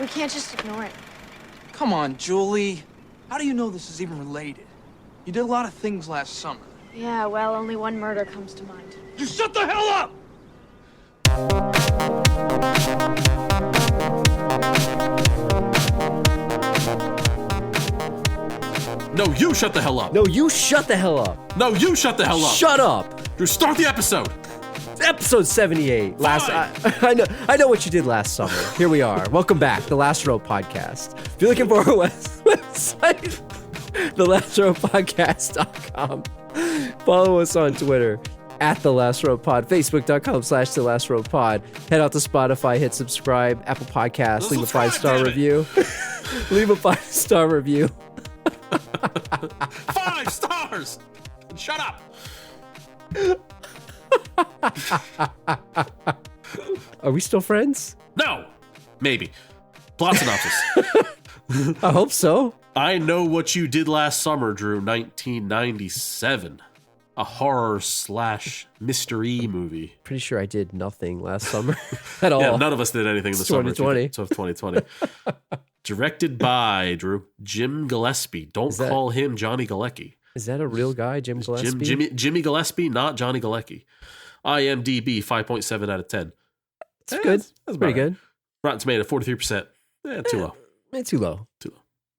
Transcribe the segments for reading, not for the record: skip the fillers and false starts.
We can't just ignore it. Come on, Julie. How do you know this is even related? You did a lot of things last summer. Yeah, well, only one murder comes to mind. You shut the hell up! No, you shut the hell up. No, you shut the hell up. No, you shut the hell up. Shut up. Drew, start the episode. It's episode 78. I know what you did last summer. Here we are. Welcome back, the Last Row Podcast. If you're looking for our website, thelastRowPodcast.com. Follow us on Twitter at The Last Row Pod, Facebook.com/The Last Row Pod. Head out to Spotify, hit subscribe, Apple Podcasts, leave a 5-star review. Leave a 5-star review. 5 stars. Shut up. Are we still friends? No. Maybe. Plot synopsis. I hope so. I Know What You Did Last Summer, Drew, 1997. A horror/mystery movie. Pretty sure I did nothing last summer at all. Yeah, none of us did anything in the summer of 2020. Directed by, Drew, Jim Gillespie. Don't call him Johnny Galecki. Is that a real guy, Jim Gillespie? Jimmy Gillespie, not Johnny Galecki. IMDb, 5.7 out of 10. That's good. That's pretty good. Rotten Tomato, 43%. Too low. Too low.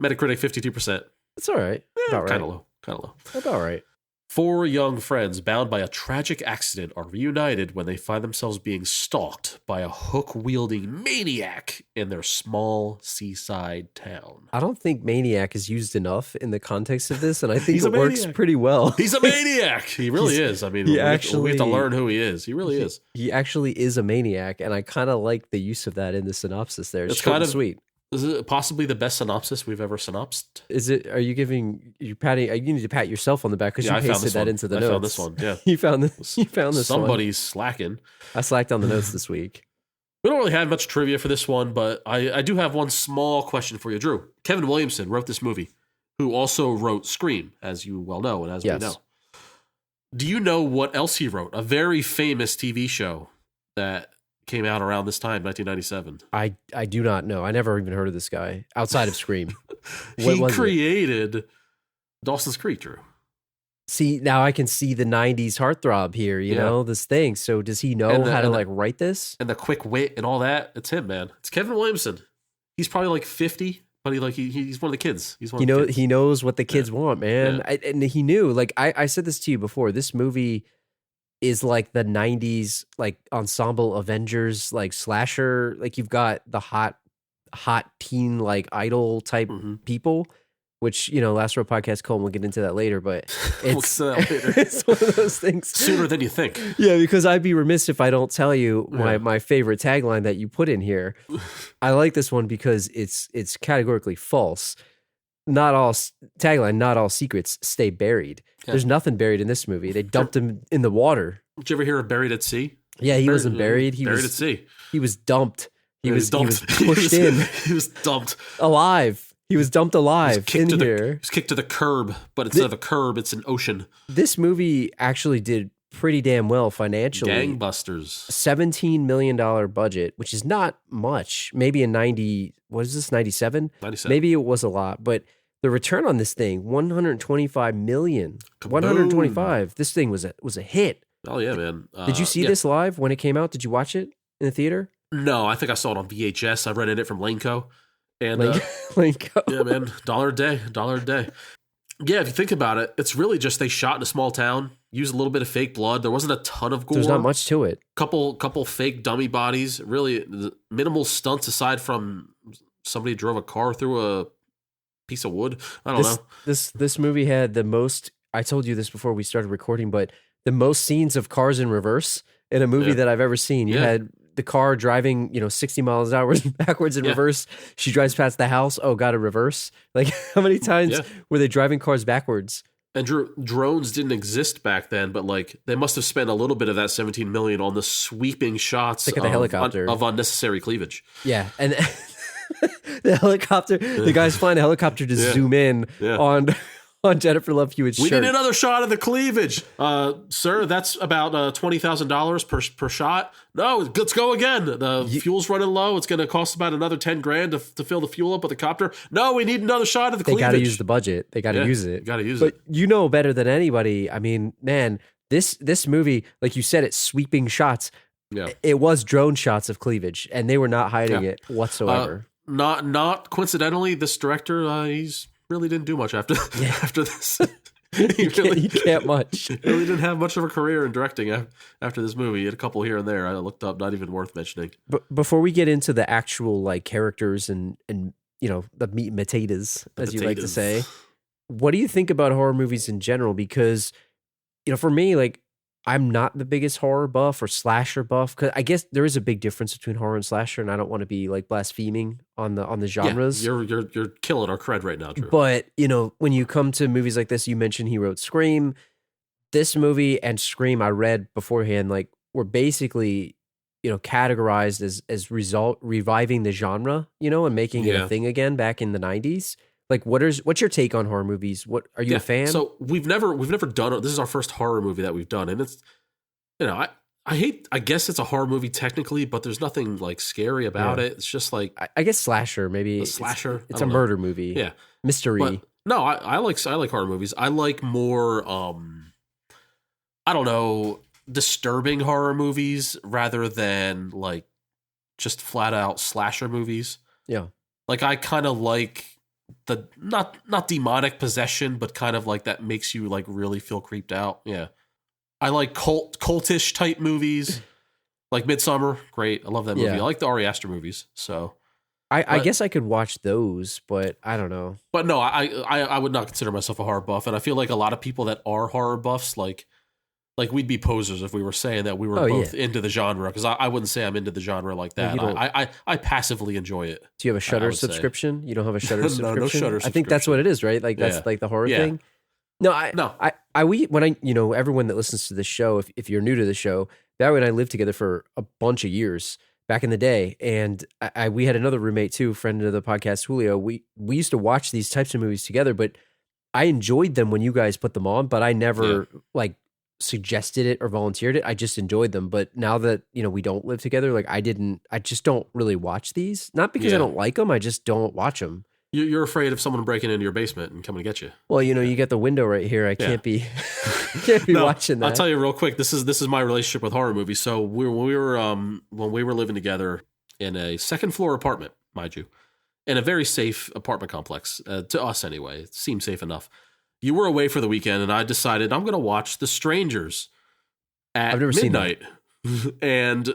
Metacritic, 52%. That's all right. About right. Kind of low. About right. 4 young friends bound by a tragic accident are reunited when they find themselves being stalked by a hook-wielding maniac in their small seaside town. I don't think maniac is used enough in the context of this, and I think it works pretty well. He's a maniac. He really is. I mean, we have to learn who he is. He really is. He actually is a maniac, and I kind of like the use of that in the synopsis there. It's short and sweet. Is it possibly the best synopsis we've ever synopsed? Is it? Are you giving you patting? You need to pat yourself on the back because you pasted that into the notes. I found this one. Yeah, you found this. Somebody's slacking. I slacked on the notes this week. We don't really have much trivia for this one, but I do have one small question for you, Drew. Kevin Williamson wrote this movie, who also wrote Scream, as you well know, and as we know. Do you know what else he wrote? A very famous TV show that came out around this time, 1997. I do not know. I never even heard of this guy outside of Scream. He created Dawson's Creek, Drew. See, now I can see the 90s heartthrob here, you know, this thing. So does he know how to write this? And the quick wit and all that? It's him, man. It's Kevin Williamson. He's probably like 50, but he's one of the kids. He's one of the kids. He knows what the kids want, man. Yeah. And he knew, like I said this to you before, this movie is like the 90s like ensemble Avengers like slasher, like you've got the hot teen like idol type people, which Last Row Podcast Cole, we'll get into that later, but it's it's one of those things sooner than you think. Yeah, because I'd be remiss if I don't tell you my favorite tagline that you put in here. I like this one because it's categorically false. Not all secrets stay buried. Yeah. There's nothing buried in this movie. They dumped him in the water. Did you ever hear of Buried at Sea? Yeah, he wasn't buried. He was at sea. He was dumped. He was pushed He was dumped alive. He was dumped alive in here. He was kicked to the curb, but instead of a curb, it's an ocean. This movie actually did pretty damn well financially. Gangbusters. $17 million budget, which is not much. Maybe in 97? 97. Maybe it was a lot, but the return on this thing, $125 million. Kaboom. 125. This thing was a hit. Oh yeah, man. Did you see this live when it came out? Did you watch it in the theater? No, I think I saw it on VHS. I rented it from Laneco. And Laneco. Yeah, man. $1 a day. Yeah, if you think about it, it's really just they shot in a small town, used a little bit of fake blood. There wasn't a ton of gore. There's not much to it. Couple fake dummy bodies. Really minimal stunts aside from somebody drove a car through a piece of wood. I don't know. This movie had the most, I told you this before we started recording, but the most scenes of cars in reverse in a movie that I've ever seen. You had the car driving, 60 miles an hour backwards in reverse. She drives past the house. Oh, got to reverse. Like, how many times were they driving cars backwards? And drones didn't exist back then, but like they must have spent a little bit of that $17 million on the sweeping shots of the helicopter of unnecessary cleavage. Yeah, and the helicopter, the guy's flying a helicopter to zoom in on Jennifer Love Hewitt's We shirt. need another shot of the cleavage. Sir, that's about $20,000 per shot. No, let's go again. The fuel's running low. It's going to cost about another $10,000 to fill the fuel up with the copter. No, we need another shot of the cleavage. They got to use the budget. They got to use it. Got to use it. But you know better than anybody. I mean, man, this movie, like you said, it's sweeping shots. Yeah. It was drone shots of cleavage, and they were not hiding it whatsoever. Not coincidentally, this director, he's really didn't do much after this. he can't much. Really didn't have much of a career in directing after this movie. He had a couple here and there. I looked up, not even worth mentioning. But before we get into the actual like characters and you know the meat and potatoes, as you like to say, what do you think about horror movies in general? Because for me, like, I'm not the biggest horror buff or slasher buff, because I guess there is a big difference between horror and slasher, and I don't want to be like blaspheming on the genres. Yeah, you're killing our cred right now, Drew. But when you come to movies like this, you mentioned he wrote Scream. This movie and Scream, I read beforehand, like were basically categorized as reviving the genre, and making it a thing again back in the 90s. Like, what's your take on horror movies? What are you a fan? So we've never done. This is our first horror movie that we've done, and it's I guess it's a horror movie technically, but there's nothing like scary about it. It's just like I guess slasher, maybe a slasher. It's a murder movie. Yeah, mystery. But no, I like horror movies. I like more I don't know, disturbing horror movies rather than like just flat out slasher movies. Yeah, like I kind of like the not demonic possession, but kind of like that makes you like really feel creeped out. Yeah, I like cultish type movies, like Midsummer. Great, I love that movie. I like the Ari Aster movies. So I guess I could watch those, but I don't know. But no, I would not consider myself a horror buff, and I feel like a lot of people that are horror buffs, like we'd be posers if we were saying that we were both into the genre, because I wouldn't say I'm into the genre like that. I passively enjoy it. Do you have a Shudder subscription? You don't have a Shudder subscription? No Shudder subscription. I think that's what it is, right? Like that's like the horror thing. No, everyone that listens to this show, if you're new to the show, Badway and I lived together for a bunch of years back in the day, and we had another roommate too, friend of the podcast, Julio. We used to watch these types of movies together, but I enjoyed them when you guys put them on, but I never like suggested it or volunteered it. I just enjoyed them. But now that we don't live together, like I just don't really watch these. Not because I don't like them, I just don't watch them. You're afraid of someone breaking into your basement and coming to get you. Well, you get the window right here. I can't be watching that. I'll tell you real quick. This is my relationship with horror movies. So when we were living together in a second floor apartment, mind you, in a very safe apartment complex, to us anyway. It seemed safe enough. You were away for the weekend, and I decided I'm going to watch The Strangers at midnight. And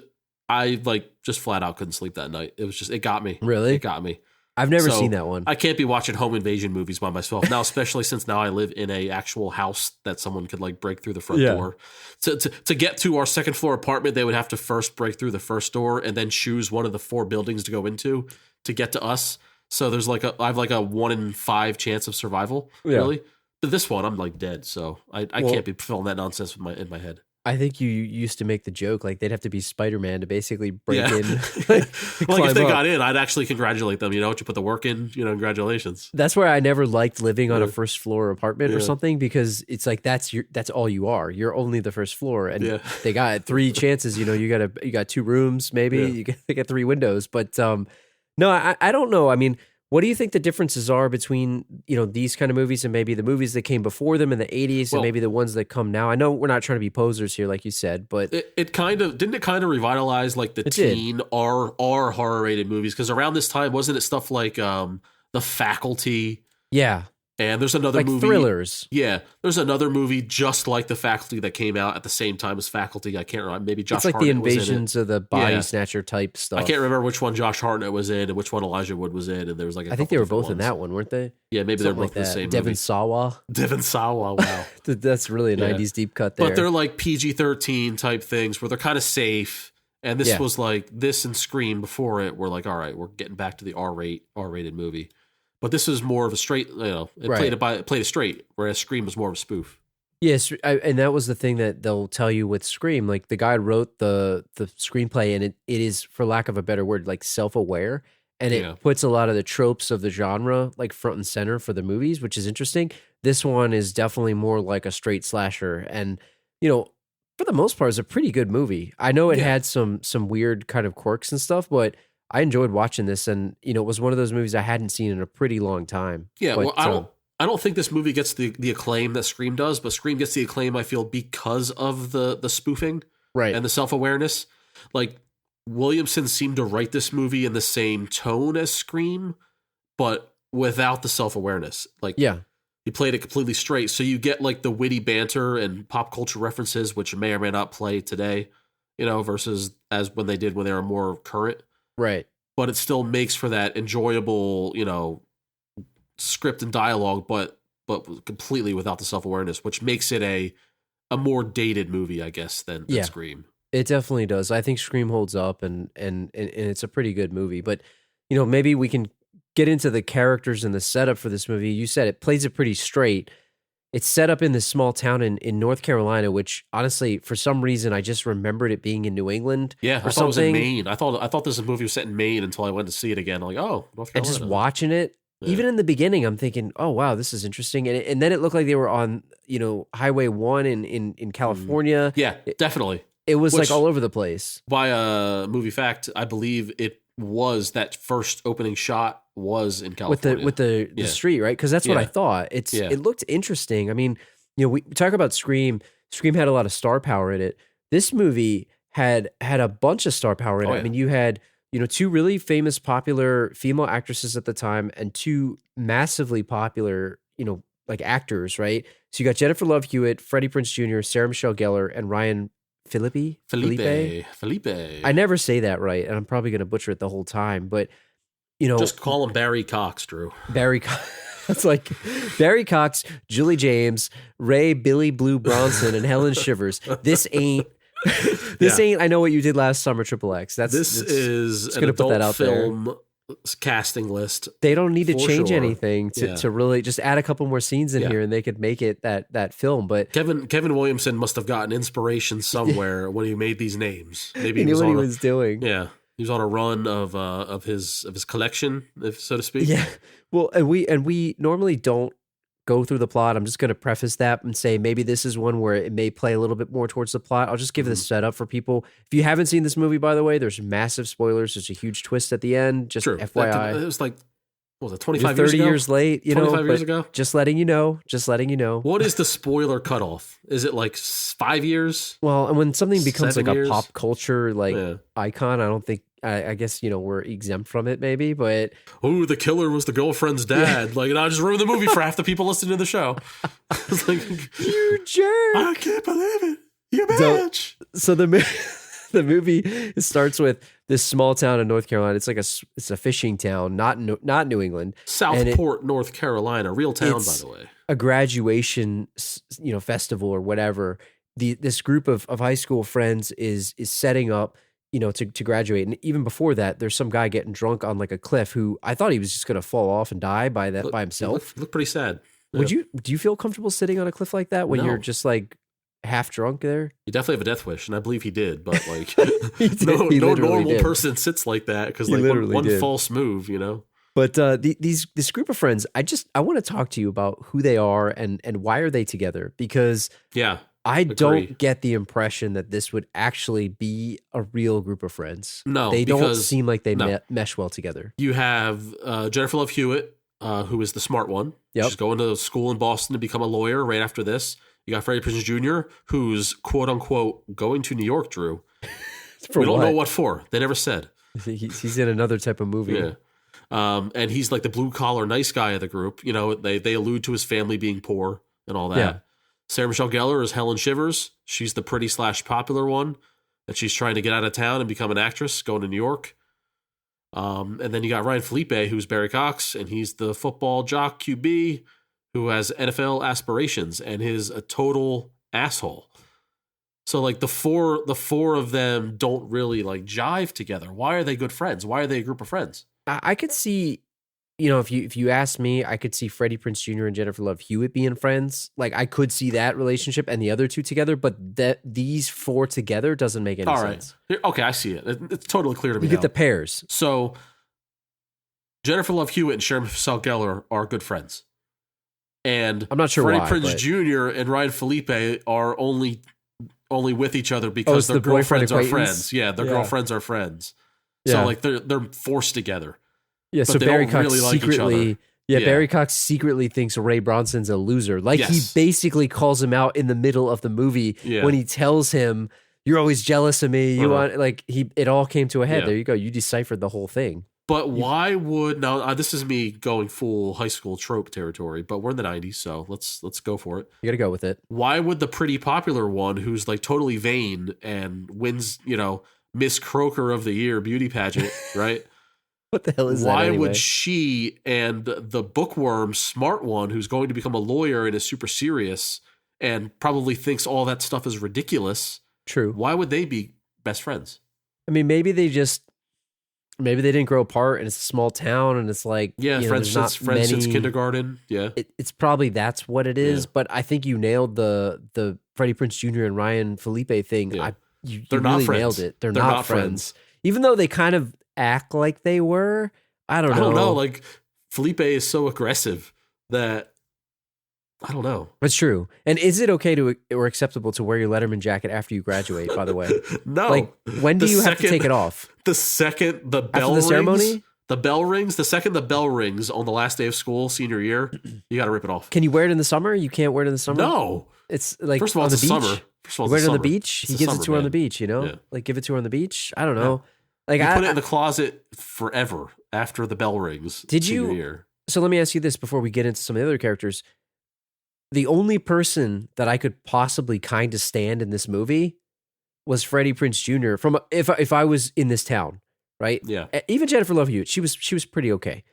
I just flat out couldn't sleep that night. It got me. Really? It got me. I've never seen that one. I can't be watching home invasion movies by myself now, especially since now I live in a actual house that someone could break through the front door. To get to our second floor apartment, they would have to first break through the first door and then choose one of the 4 buildings to go into to get to us. So there's I have a 1 in 5 chance of survival. Really. But this one, I'm dead, so I can't be filling that nonsense in my head. I think you used to make the joke they'd have to be Spider-Man to basically break in. If they got in, I'd actually congratulate them. You put the work in. Congratulations. That's why I never liked living on a first floor apartment or something, because it's that's all you are. You're only the first floor, and they got 3 chances. You got 2 rooms, maybe they got 3 windows, but no, I don't know. I mean, what do you think the differences are between, these kind of movies and maybe the movies that came before them in the 80s and maybe the ones that come now? I know we're not trying to be posers here, like you said, but it kind of revitalize the teen R horror rated movies, because around this time wasn't it stuff like The Faculty? Yeah. And there's another movie. Thrillers. Yeah. There's another movie just like The Faculty that came out at the same time as Faculty. I can't remember. Maybe Josh Hartnett the invasions of the body snatcher type stuff. I can't remember which one Josh Hartnett was in and which one Elijah Wood was in. And there was I think they were both in that one, weren't they? Yeah, maybe they're both in the same Devon movie. Sawa. Devon Sawa, wow. That's really a 90s deep cut there. But they're PG-13 type things where they're kind of safe. And this was this and Scream before it were all right, we're getting back to the R-rated movie. But this is more of a straight, it played it straight, whereas Scream was more of a spoof. Yes, and that was the thing that they'll tell you with Scream. The guy wrote the screenplay, and it is, for lack of a better word, self-aware. and it puts a lot of the tropes of the genre like front and center for the movies, which is interesting. This one is definitely more like a straight slasher, and for the most part, it's a pretty good movie. I know it had some weird kind of quirks and stuff, but I enjoyed watching this, and it was one of those movies I hadn't seen in a pretty long time. Yeah, but, well, I don't think this movie gets the acclaim that Scream does, but Scream gets the acclaim, I feel, because of the spoofing and the self-awareness. Like, Williamson seemed to write this movie in the same tone as Scream, but without the self-awareness. Like, he played it completely straight. So you get like the witty banter and pop culture references, which may or may not play today, versus as when they were more current. Right. But it still makes for that enjoyable, script and dialogue, but completely without the self-awareness, which makes it a more dated movie, I guess, than Scream. It definitely does. I think Scream holds up, and it's a pretty good movie. But maybe we can get into the characters and the setup for this movie. You said it plays it pretty straight. It's set up in this small town in North Carolina, which honestly, for some reason, I just remembered it being in New England. Yeah, I thought it was in Maine. I thought this movie was set in Maine until I went to see it again. I'm like, oh, North Carolina. And just watching it, even in the beginning, I'm thinking, oh wow, this is interesting. And then it looked like they were on Highway 1 in California. Yeah, definitely. It was like all over the place. By a movie fact, I believe it was that first opening shot was in California with the street, right? Because that's what I thought. It looked interesting. I mean, we talk about Scream. Scream had a lot of star power in it. This movie had a bunch of star power in it. I mean, you had two really famous, popular female actresses at the time, and two massively popular like actors, right? So you got Jennifer Love Hewitt, Freddie Prinze Jr., Sarah Michelle Gellar, and Ryan Felipe. I never say that right, and I'm probably going to butcher it the whole time. But just call him Barry Cox, Drew. Barry Cox. That's like Barry Cox, Julie James, Ray, Billy Blue Bronson, and Helen Shivers. This ain't. I Know What You Did Last Summer. Triple X. This is an adult film casting list. They don't need to change anything to really just add a couple more scenes in here, and they could make it that film. But Kevin Williamson must have gotten inspiration somewhere when he made these names. Maybe he knew what he was doing. Yeah, he was on a run of his collection, so to speak. Yeah. Well, and we normally don't go through the plot. I'm just going to preface that and say maybe this is one where it may play a little bit more towards the plot. I'll just give the setup for people. If you haven't seen this movie, by the way, there's massive spoilers. There's a huge twist at the end. Just FYI. It was like, what was it, 25 years ago? 30 years late, 25 years ago? Just letting you know. What is the spoiler cutoff? Is it like 5 years? Well, and when something becomes 7 like years? a pop culture icon, I don't think, I guess, we're exempt from it maybe, but... Oh, the killer was the girlfriend's dad. Like, I just ruined the movie for half the people listening to the show. It's like, you jerk! I can't believe it. You bitch! So the movie starts with this small town in North Carolina. It's like it's a fishing town, not New England. Southport, North Carolina. Real town, by the way. A graduation, festival or whatever. This group of high school friends is setting up to graduate. And even before that, there's some guy getting drunk on like a cliff who I thought he was just going to fall off and die by himself. Look pretty sad. Yeah. Do you feel comfortable sitting on a cliff like that when you're just like half drunk there? You definitely have a death wish, and I believe he did, but like no normal person sits like that because like one false move, But this group of friends, I want to talk to you about who they are and why are they together, because I don't get the impression that this would actually be a real group of friends. No, they don't seem like they mesh well together. You have Jennifer Love Hewitt, who is the smart one. Yep. She's going to school in Boston to become a lawyer right after this. You got Freddie Prinze Jr., who's quote unquote going to New York, Drew. We don't know what for. They never said. He's in another type of movie. Yeah. And he's like the blue collar nice guy of the group. They allude to his family being poor and all that. Yeah. Sarah Michelle Gellar is Helen Shivers. She's the pretty / popular one. And she's trying to get out of town and become an actress, going to New York. And then you got Ryan Felipe, who's Barry Cox, and he's the football jock QB who has NFL aspirations and is a total asshole. So like the four of them don't really like jive together. Why are they good friends? Why are they a group of friends? I could see, if you ask me, I could see Freddie Prinze Jr. and Jennifer Love Hewitt being friends. Like I could see that relationship and the other two together, but these four together doesn't make any sense. Okay, I see it. It's totally clear to me. You get the pairs. So Jennifer Love Hewitt and Sarah Michelle Gellar are good friends. And I'm not sure Freddie why, Prinze but- Jr. and Ryan Felipe are only with each other because it's their the boyfriend girlfriends are acquaintance? friends. Yeah, their Yeah. girlfriends are friends. Yeah. So like they're forced together. Yeah, But so they Barry don't Cox really like each secretly, other. yeah, Yeah. Barry Cox secretly thinks Ray Bronson's a loser. Like he Yes. basically calls him out in the middle of the movie Yeah. when he tells him, "You're always jealous of me. You Uh-huh. want like he." It all came to a head. Yeah. There you go. You deciphered the whole thing. But why would now? This is me going full high school trope territory. But we're in the '90s, so let's go for it. You got to go with it. Why would the pretty popular one, who's like totally vain and wins, Miss Croker of the Year beauty pageant, right? What the hell is that? Why Anyway? would she and the bookworm smart one, who's going to become a lawyer and is super serious and probably thinks all that stuff is ridiculous? True. Why would they be best friends? I mean, maybe they didn't grow apart, and it's a small town, and it's like Yeah, friends there's since not many. kindergarten. Yeah, It's probably that's what it is. Yeah. But I think you nailed the Freddie Prinze Jr. and Ryan Felipe thing. Yeah. You They're not really friends. nailed it. They're They're not not friends. Even though they kind of act like they were. I don't know. Like Felipe is so aggressive that I don't know. It's true. And is it okay or acceptable to wear your Letterman jacket after you graduate? By the way, No, like when do The you have to second- take it off? The second the bell After the rings, ceremony? the bell rings. The second the bell rings on the last day of school, senior year, you got to rip it off. Can you wear it in the summer? You can't wear it in the summer. No, It's like first of all, on it's the the beach. summer. First of all, You wear it's it the on the summer. beach. It's He the gives it to her on summer, the man. beach. Yeah. Like give it to her on the beach. I don't know. Like You put it in the closet forever after the bell rings. Did senior you- Year. So let me ask you this before we get into some of the other characters. The only person that I could possibly kind of stand in this movie was Freddie Prinze Jr. From if I was in this town, right? Yeah. Even Jennifer Love Hewitt, she was pretty okay.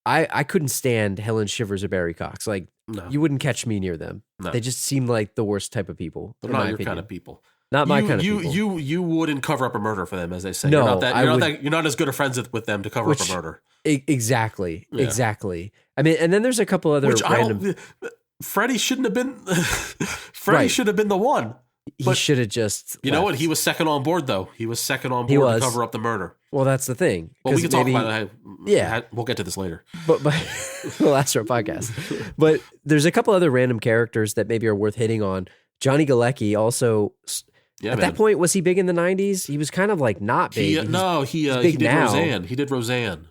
I couldn't stand Helen Shivers or Barry Cox. Like No, you wouldn't catch me near them. No. They just seem like the worst type of people. they're in not my your opinion. kind of people. Not my you, kind of you, people. You wouldn't cover up a murder for them, as they say. No, you're not that. I You're, not would- that, you're not as good of friends with them to cover up a murder. Exactly. Yeah. Exactly. I mean, and then there's a couple other Which random. Freddie shouldn't have been. Freddie Right. should have been the one. He but- should have just. You know left. what? He was second on board, though. He was second on He board to was. cover up the murder. Well, that's the thing. Well, we 'Cause can talk maybe- about it. Yeah. We'll get to this later. but we'll ask our podcast. But there's a couple other random characters that maybe are worth hitting on. Johnny Galecki also. Yeah, At man. that point, was he big in the '90s? He was kind of like not big. He big did now. Roseanne. He did Roseanne.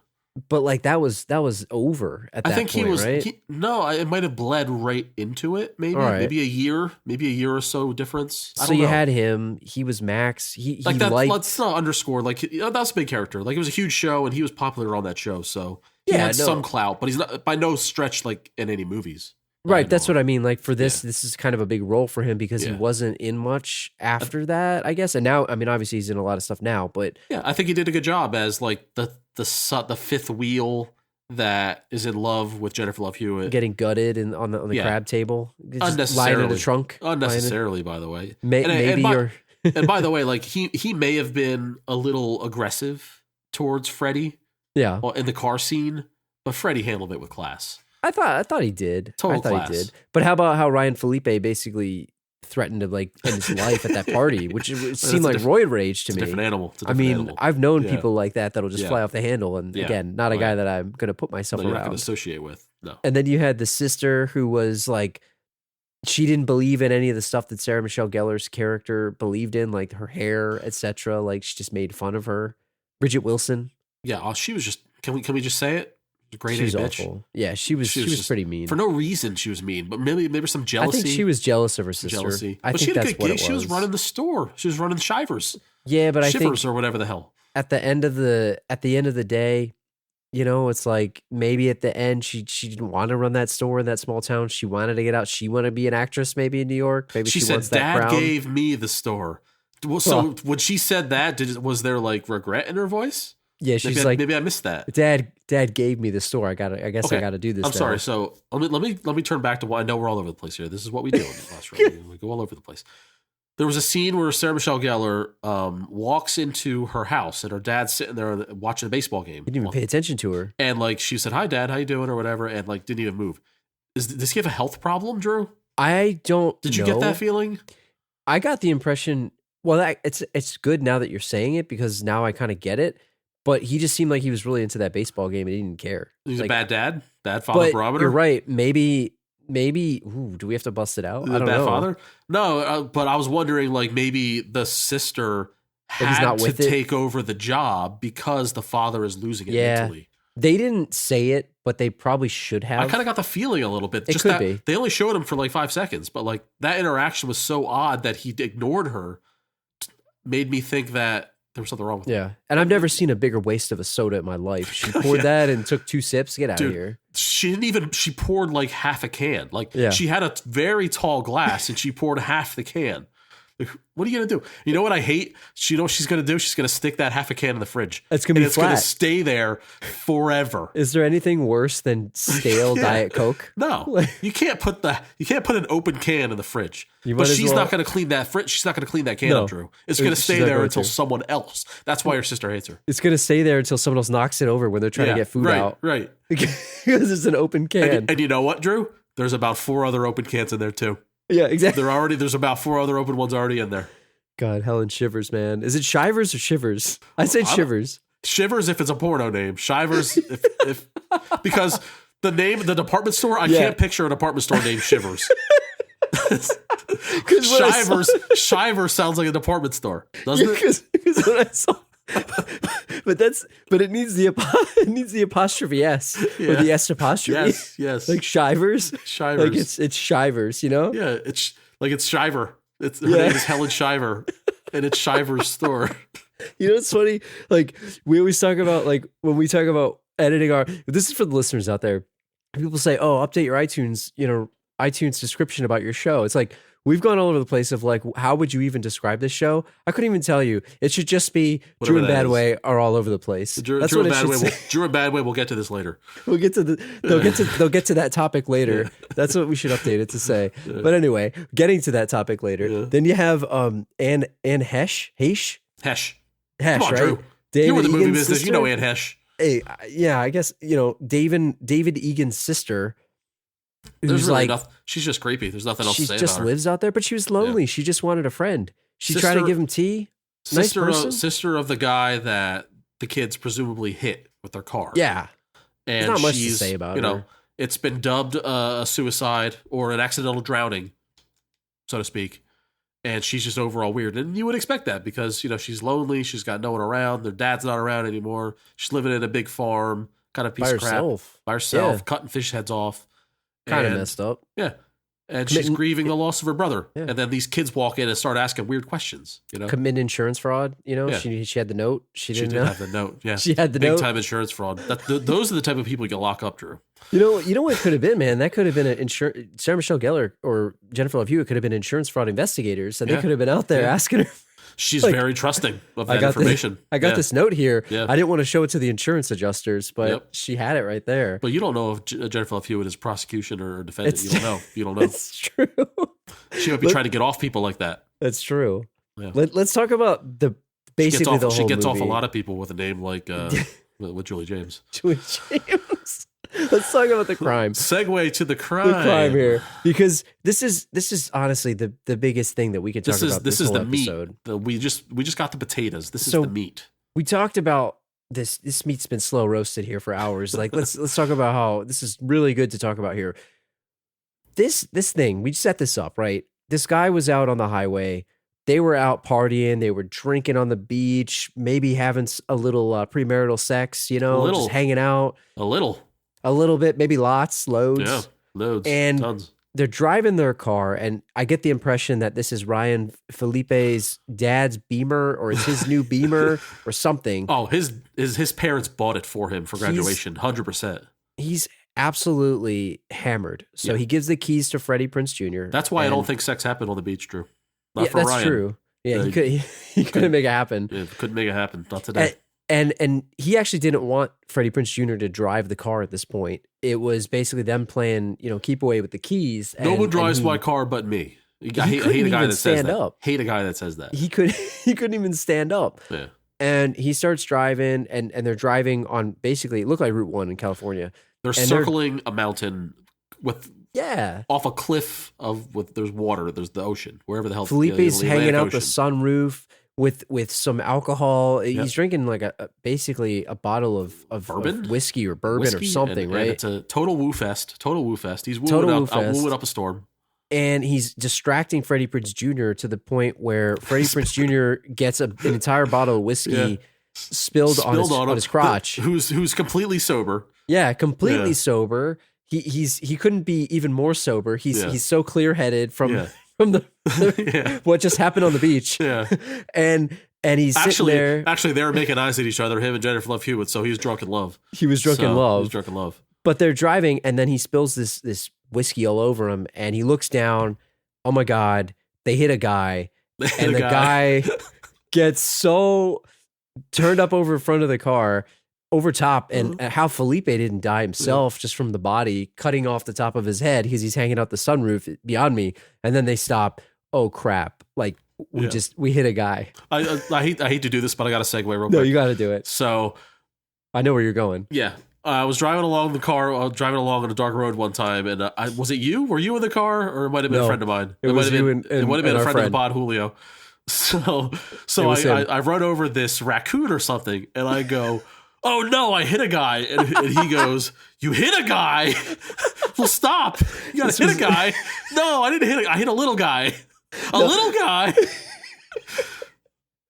But like that was over at that I think point, he was. right? It might have bled right into it. Maybe, All right. maybe a year or so difference. I So don't you know. had him. He was Max. He like that. liked. Let's not underscore. Like that's a big character. Like it was a huge show, and he was popular on that show. So he Yeah, had no. some clout, but he's not by no stretch like in any movies. Right, that's what I mean. Like for this, Yeah. this is kind of a big role for him because he Yeah. wasn't in much after that, I guess. And now, I mean, obviously he's in a lot of stuff now, but Yeah, I think he did a good job as like the fifth wheel that is in love with Jennifer Love Hewitt. getting gutted on the Yeah. crab table, just lying in Unnecessarily. a trunk, Unnecessarily, by the way. And- Maybe and by- you're. And by the way, like he may have been a little aggressive towards Freddie Yeah, in the car scene, but Freddie handled it with class. I thought he did. Total I thought class. he did. But how about how Ryan Felipe basically threatened to like end his life at that party, which it seemed a like diff- roid rage to It's a me. different animal. It's a I different mean, animal. I've known Yeah. people like that'll just Yeah. fly off the handle, and Yeah. again, not a Right. guy that I'm gonna put myself No, you're not going around. to associate with. No. And then you had the sister who was like, she didn't believe in any of the stuff that Sarah Michelle Gellar's character believed in, like her hair, etc. Like she just made fun of her. Bridget Wilson, Yeah, she was just. Can we just say it? Grade she was A bitch. awful. Yeah, she was just- pretty mean. For no reason, she was mean, but maybe some I jealousy. think she was jealous of her sister. jealousy. I But think she had a that's good what gig. it was. She was running the store. She was running Shivers. Yeah, but I think Shivers or whatever the hell. at the end of the day, you know, it's like maybe at the end she didn't want to run that store in that small town. She wanted to get out. She wanted to be an actress maybe in New York. Maybe She she said, wants that "Dad crown. gave me the store." Well, so Well- when she said that, was there like regret in her voice? Yeah, she's Maybe like, maybe I missed that. Dad gave me the store. I guess Okay. I gotta do this. I'm now." sorry. So let me turn back to what I know. We're all over the place here. This is what we do in the last round. We go all over the place. There was a scene where Sarah Michelle Gellar walks into her house and her dad's sitting there watching a baseball game. He didn't even pay attention to her. And like she said, "Hi, Dad, how you doing?" or whatever, and like didn't even move. Does he have a health problem, Drew? I don't. Did you know. get that feeling? I got the impression. Well, it's good now that you're saying it because now I kind of get it. but he just seemed like he was really into that baseball game and he didn't care. He's like, a bad dad, bad father but you're right. Maybe. Ooh, do we have to bust it out? I don't bad know. Father? No, but I was wondering, like, maybe the sister had to take over the job because the father is losing it mentally. They didn't say it, but they probably should have. I kind of got the feeling a little bit. It just could that be. They only showed him for like 5 seconds, but like that interaction was so odd that he ignored her. Made me think that there was something wrong with her. Yeah. And I've never seen a bigger waste of a soda in my life. She poured that and took 2 sips. Get out of here. She poured like half a can. Like she had a very tall glass and she poured half the can. Like, what are you going to do? You know what I hate? You know what she's going to do? She's going to stick that half a can in the fridge. It's going to be flat. It's going to stay there forever. Is there anything worse than stale Diet Coke? No. You can't put an open can in the fridge. But she's not going to clean that fridge. She's not going to clean that can up, Drew. It's going to stay there until someone else. That's why your sister hates her. It's going to stay there until someone else knocks it over when they're trying to get food out. Right. Because it's an open can. And you know what, Drew? There's about 4 other open cans in there too. Yeah, exactly. There's about 4 other open ones already in there. God, Helen Shivers, man. Is it Shivers or Shivers? I said Shivers. Shivers if it's a porno name. Shivers if because the department store, I can't picture a department store named Shivers. Shivers sounds like a department store, doesn't it? Because when I saw but it needs the apostrophe S or the S apostrophe. Yes. Like Shivers. Like it's Shivers, you know? Yeah, it's Shiver. Her name is Helen Shiver, and it's Shiver's store. You know what's funny? Like we always talk about like when we talk about editing this is for the listeners out there. People say, "Oh, update your iTunes, iTunes description about your show." It's like we've gone all over the place of like, how would you even describe this show? I couldn't even tell you. It should just be Drew and Badway are all over the place. Drew and Badway. We'll get to this later. We'll get to they'll get to that topic later. Yeah. That's what we should update it to say. Yeah. But anyway, getting to that topic later. Yeah. Then you have Anne Hesh. Come on, right? Drew. David you were the movie Egan's business. Sister? You know Anne Hesh. Hey, yeah, I guess David Egan's sister. There's really nothing. She's just creepy. There's nothing else to say about her. She just lives out there, but she was lonely. Yeah. She just wanted a friend. She tried to give him tea. Sister of the guy that the kids presumably hit with their car. Yeah. And there's not much to say about her. It's been dubbed a suicide or an accidental drowning, so to speak. And she's just overall weird. And you would expect that because, she's lonely. She's got no one around. Their dad's not around anymore. She's living in a big farm, kind of piece of crap. By herself. Cutting fish heads off. Kind of messed up. Yeah. And she's grieving the loss of her brother. Yeah. And then these kids walk in and start asking weird questions. Commit insurance fraud. She had the note. She did have the note. Yeah. She had the note. Big time insurance fraud. Those are the type of people you can lock up, Drew. You know what could have been, man? That could have been an insurance. Sarah Michelle Gellar or Jennifer Love Hewitt could have been insurance fraud investigators, and they could have been out there asking her. She's very trusting of that information. I got this note here. Yeah. I didn't want to show it to the insurance adjusters, but she had it right there. But you don't know if Jennifer Love Hewitt is prosecution or defendant. You don't know. You don't know. It's true. She might be trying to get off people like that. That's true. Yeah. Let's talk about basically the whole movie. She gets off a lot of people with a name like with Julie James. Julie James. Let's talk about the crime. Segue to the crime. The crime here, because this is honestly the biggest thing that we can talk about. This whole the episode. Meat. We just got the potatoes. This is the meat. We talked about this. This meat's been slow roasted here for hours. Like let's talk about how this is really good to talk about here. This thing, we set this up, right? This guy was out on the highway. They were out partying. They were drinking on the beach, maybe having a little premarital sex, just hanging out. A little bit, maybe loads. Yeah, loads. And tons. They're driving their car, and I get the impression that this is Ryan Felipe's dad's Beamer, or it's his new Beamer, or something. Oh, his parents bought it for him for graduation, 100%. He's absolutely hammered. So he gives the keys to Freddie Prinze Jr. That's why I don't think sex happened on the beach, Drew. Not for that's Ryan. True. Yeah, he couldn't make it happen. Yeah, couldn't make it happen. Not today. And he actually didn't want Freddie Prinze Jr. to drive the car at this point. It was basically them playing, keep away with the keys. No one drives my car but me. I hate a guy that says that. Hate a guy that says that. He couldn't even stand up. Yeah. And he starts driving, and they're driving on basically, it looked like Route 1 in California. They're circling a mountain with off a cliff there's water, there's the ocean, wherever the hell. Felipe's hanging out the sunroof. with some alcohol. Yep. He's drinking like basically a bottle of Bourbon? of whiskey or bourbon or something, and right? it's a total woo fest. Total woo fest. He's Total wooing up a storm. And he's distracting Freddie Prinze Jr. to the point where Freddie Prinze Jr. gets an entire bottle of whiskey spilled on his crotch. Who's completely sober. Yeah, completely sober. He couldn't be even more sober. He's so clear headed from the what just happened on the beach. Yeah, and he's sitting there. Actually, they were making eyes at each other. Him and Jennifer Love Hewitt. So he was drunk in love. He was drunk in love. But they're driving, and then he spills this whiskey all over him, and he looks down. Oh my God! They hit a guy, and the guy gets so turned up over in front of the car, over top, and how Felipe didn't die himself just from the body cutting off the top of his head because he's hanging out the sunroof beyond me, and then they stop. Oh crap! Like we hit a guy. I hate to do this, but I got to segue real quick. No, you got to do it. So I know where you're going. Yeah. I was driving along on a dark road one time, and was it you? Were you in the car, or it might have been a friend of mine? It was you it might have been a friend of the pod, Julio. So I run over this raccoon or something, and I go, "Oh no, I hit a guy!" And he goes, "You hit a guy? Well, stop! You gotta hit a guy." No, I didn't hit. I hit a little guy. Little guy.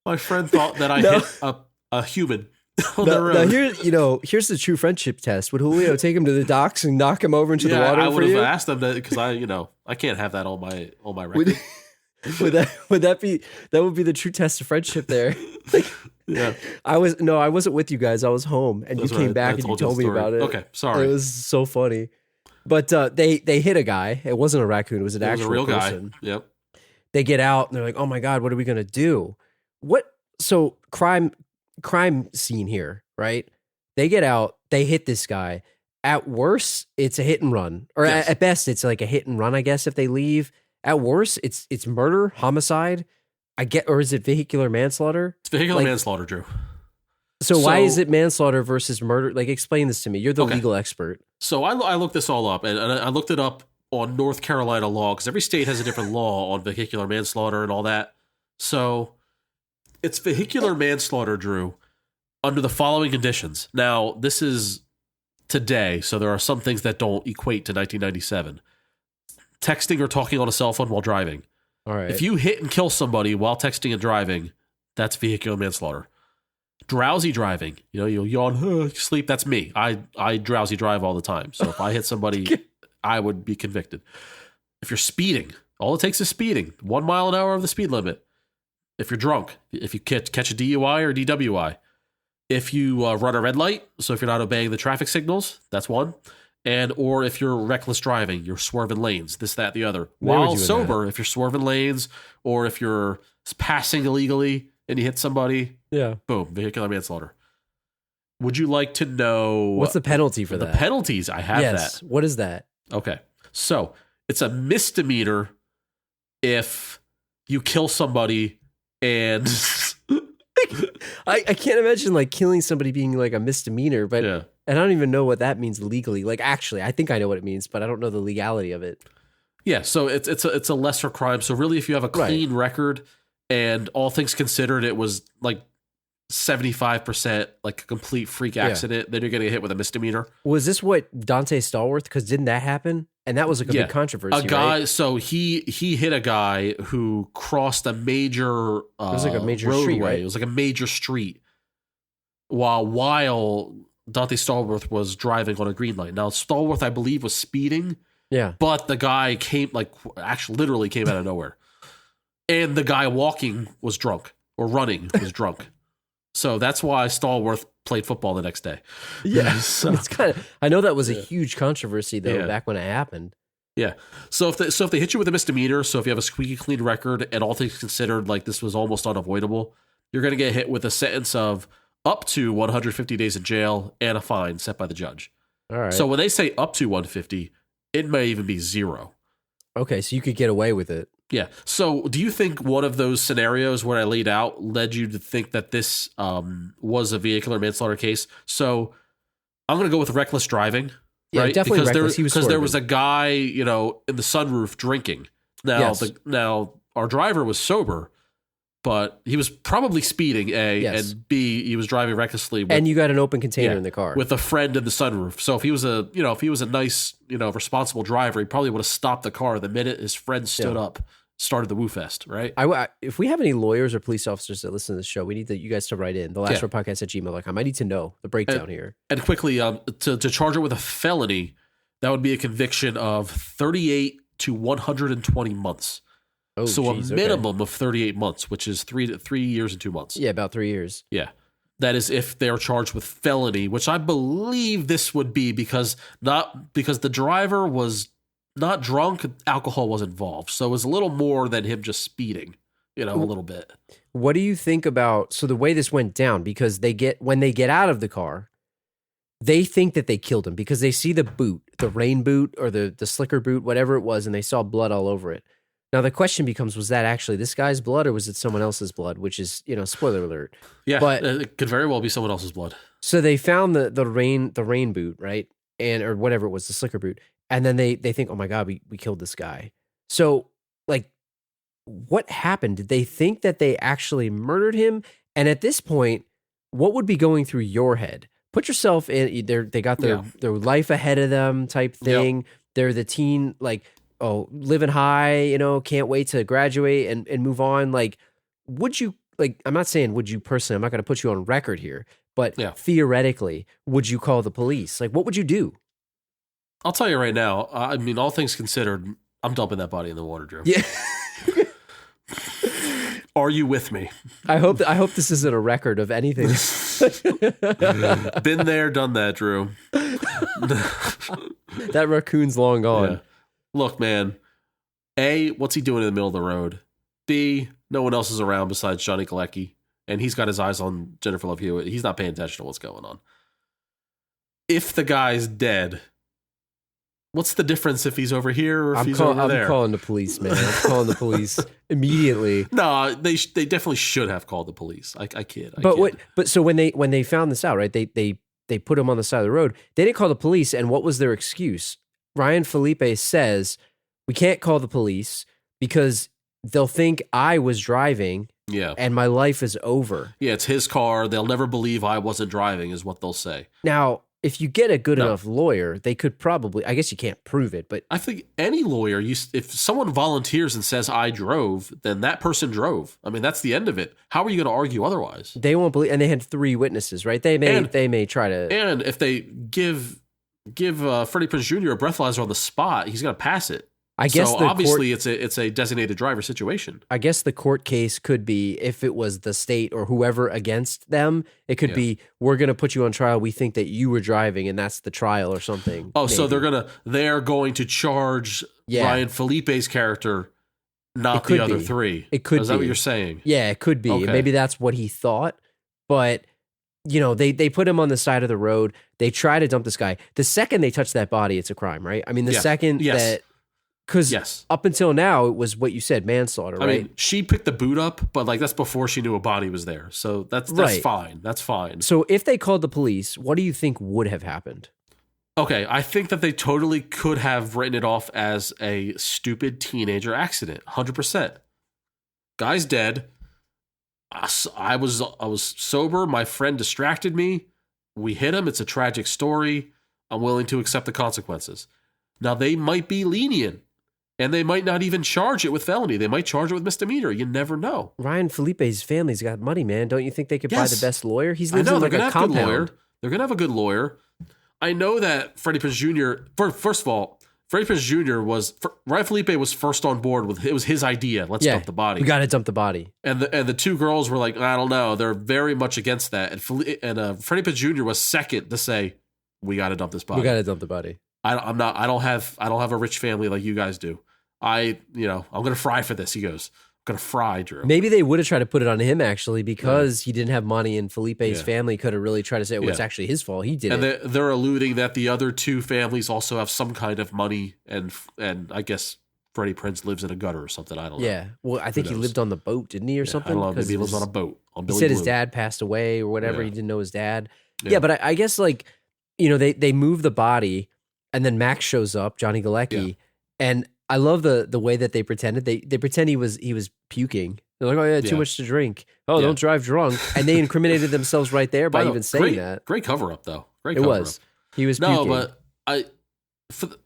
My friend thought that I hit a human. Now here's the true friendship test. Would Julio take him to the docks and knock him over into the water? I would have you? asked him because I can't have that on my record. Would that be the true test of friendship there? I wasn't with you guys. I was home, and you came back and you told me about it. Okay, sorry. It was so funny. But they hit a guy. It wasn't a raccoon. It was an actual real person. Guy. Yep. They get out and they're like, "Oh my God, what are we gonna do?" So crime scene here, right? They get out, they hit this guy. At worst, it's a hit and run, or at best, it's like a hit and run. I guess if they leave. At worst, it's murder, homicide. Or is it vehicular manslaughter? It's vehicular manslaughter, Drew. So why is it manslaughter versus murder? Like, explain this to me. You're the legal expert. So I looked this all up, and I looked it up on North Carolina law because every state has a different law on vehicular manslaughter and all that. So it's vehicular manslaughter, Drew, under the following conditions. Now, this is today, so there are some things that don't equate to 1997. Texting or talking on a cell phone while driving. All right. If you hit and kill somebody while texting and driving, that's vehicular manslaughter. Drowsy driving, you yawn, sleep. That's me. I drowsy drive all the time. So if I hit somebody, I would be convicted. If you're speeding, all it takes is speeding. 1 mile an hour of the speed limit. If you're drunk, if you catch a DUI or DWI, if you run a red light, so if you're not obeying the traffic signals, that's one. Or if you're reckless driving, you're swerving lanes, this, that, the other. While sober, if you're swerving lanes, or if you're passing illegally and you hit somebody, boom, vehicular manslaughter. Would you like to know what's the penalty for that? The penalties, I have that. What is that? Okay, so it's a misdemeanor if you kill somebody and I can't imagine like killing somebody being like a misdemeanor, but and I don't even know what that means legally. Like, actually, I think I know what it means, but I don't know the legality of it. Yeah, so it's a lesser crime. So really, if you have a clean record and all things considered, it was like 75% like a complete freak accident, then you're going to get hit with a misdemeanor. Was this what Dante Stallworth? Because didn't that happen? And that was like a big controversy. A guy, so he hit a guy who crossed a major it was like a major roadway. Street, right? It was like a major street while Dante Stallworth was driving on a green light. Now Stallworth, I believe, was speeding. Yeah. But the guy literally came out of nowhere. And the guy walking was drunk, or running was drunk. So that's why Stallworth played football the next day. Yeah. So it's I know that was a huge controversy though back when it happened. Yeah. So if they hit you with a misdemeanor, so if you have a squeaky clean record and all things considered, like this was almost unavoidable, you're going to get hit with a sentence of up to 150 days in jail and a fine set by the judge. All right. So when they say up to 150, it may even be 0. Okay, so you could get away with it. Yeah. So do you think one of those scenarios where I laid out led you to think that this was a vehicular manslaughter case? So I'm going to go with reckless driving. Yeah, right? definitely reckless. Because there was a guy, in the sunroof drinking. Now, now our driver was sober, but he was probably speeding, A, Yes. and B, he was driving recklessly. And you got an open container in the car. with a friend in the sunroof. So if he was a nice, responsible driver, he probably would have stopped the car the minute his friend stood up, started the woo fest, right? If we have any lawyers or police officers that listen to this show, we need you guys to write in thelastwordpodcast@gmail.com. I need to know the breakdown here. And quickly, to charge it with a felony, that would be a conviction of 38 to 120 months. Oh, so geez, a minimum of 38 months, which is 3 years and 2 months. Yeah, about 3 years. Yeah. That is if they're charged with felony, which I believe this would be because the driver was not drunk, alcohol was involved. So it was a little more than him just speeding, a little bit. What do you think about the way this went down? Because when they get out of the car, they think that they killed him because they see the boot, the rain boot or the slicker boot, whatever it was, and they saw blood all over it. Now the question becomes: was that actually this guy's blood or was it someone else's blood? Which is, spoiler alert. Yeah, but it could very well be someone else's blood. So they found the rain boot, right, or whatever it was, the slicker boot, and then they think, oh my god, we killed this guy. So what happened? Did they think that they actually murdered him? And at this point, what would be going through your head? Put yourself in. They got their life ahead of them, type thing. Yep. They're the teen, living high, can't wait to graduate and move on. Would you, I'm not saying would you personally, I'm not going to put you on record here, but theoretically, would you call the police? What would you do? I'll tell you right now, all things considered, I'm dumping that body in the water, Drew. Yeah. Are you with me? I hope this isn't a record of anything. Been there, done that, Drew. That raccoon's long gone. Yeah. Look, man. A, what's he doing in the middle of the road? B, no one else is around besides Johnny Galecki, and he's got his eyes on Jennifer Love Hewitt. He's not paying attention to what's going on. If the guy's dead, what's the difference if he's over here or if he's over there? I'm calling the police, man. I'm calling the police immediately. No, they definitely should have called the police. I kid. So when they found this out, right? They put him on the side of the road. They didn't call the police, and what was their excuse? Ryan Felipe says, we can't call the police because they'll think I was driving and my life is over. Yeah, it's his car. They'll never believe I wasn't driving is what they'll say. Now, if you get a good enough lawyer, they could probably, I guess you can't prove it, but I think any lawyer, if someone volunteers and says I drove, then that person drove. That's the end of it. How are you going to argue otherwise? They won't believe, and they had 3 witnesses, right? They may try to. And if they give Freddie Prinze Jr. a breathalyzer on the spot, he's going to pass it. I guess obviously it's a designated driver situation. I guess the court case could be if it was the state or whoever against them, it could be we're going to put you on trial. We think that you were driving, and that's the trial or something. Oh, maybe. So they're going to charge Ryan Felipe's character, not the other 3. It could. Is that what you're saying? Yeah, it could be. Okay. Maybe that's what he thought, but. They put him on the side of the road. They try to dump this guy. The second they touch that body, it's a crime, right? The second that, because up until now, it was what you said, manslaughter, right? She picked the boot up, but that's before she knew a body was there. So that's fine. That's fine. So if they called the police, what do you think would have happened? Okay, I think that they totally could have written it off as a stupid teenager accident. 100%. Guy's dead. I was sober. My friend distracted me. We hit him. It's a tragic story. I'm willing to accept the consequences. Now, they might be lenient, and they might not even charge it with felony. They might charge it with misdemeanor. You never know. Ryan Felipe's family's got money, man. Don't you think they could buy the best lawyer? He's living in a compound. Good lawyer. They're going to have a good lawyer. I know that Freddie Prinze Jr., first of all, Freddie Prinze Jr. Ryan Felipe was first on board with, it was his idea. Let's dump the body. We got to dump the body. And the 2 girls were like, I don't know. They're very much against that. And Freddie Prinze Jr. was second to say, we got to dump this body. We got to dump the body. I don't have a rich family like you guys do. I'm going to fry for this. He goes, I'm going to fry, Drew. Maybe they would have tried to put it on him actually because he didn't have money, and Felipe's family could have really tried to say it's actually his fault. He did it. And they're alluding that the other 2 families also have some kind of money, and I guess Freddie Prinze lives in a gutter or something. I don't know. Yeah. Well, I think he lived on the boat, didn't he, or something? I don't know. Maybe he lives on a boat. He said his dad passed away or whatever. He didn't know his dad. Yeah, but I guess they move the body, and then Max shows up, Johnny Galecki, and I love the way that they pretended. They pretend he was puking. They're like, oh yeah, too much to drink. Oh, don't drive drunk. And they incriminated themselves right there by even saying that. Great cover up though. It was. He was puking. No, but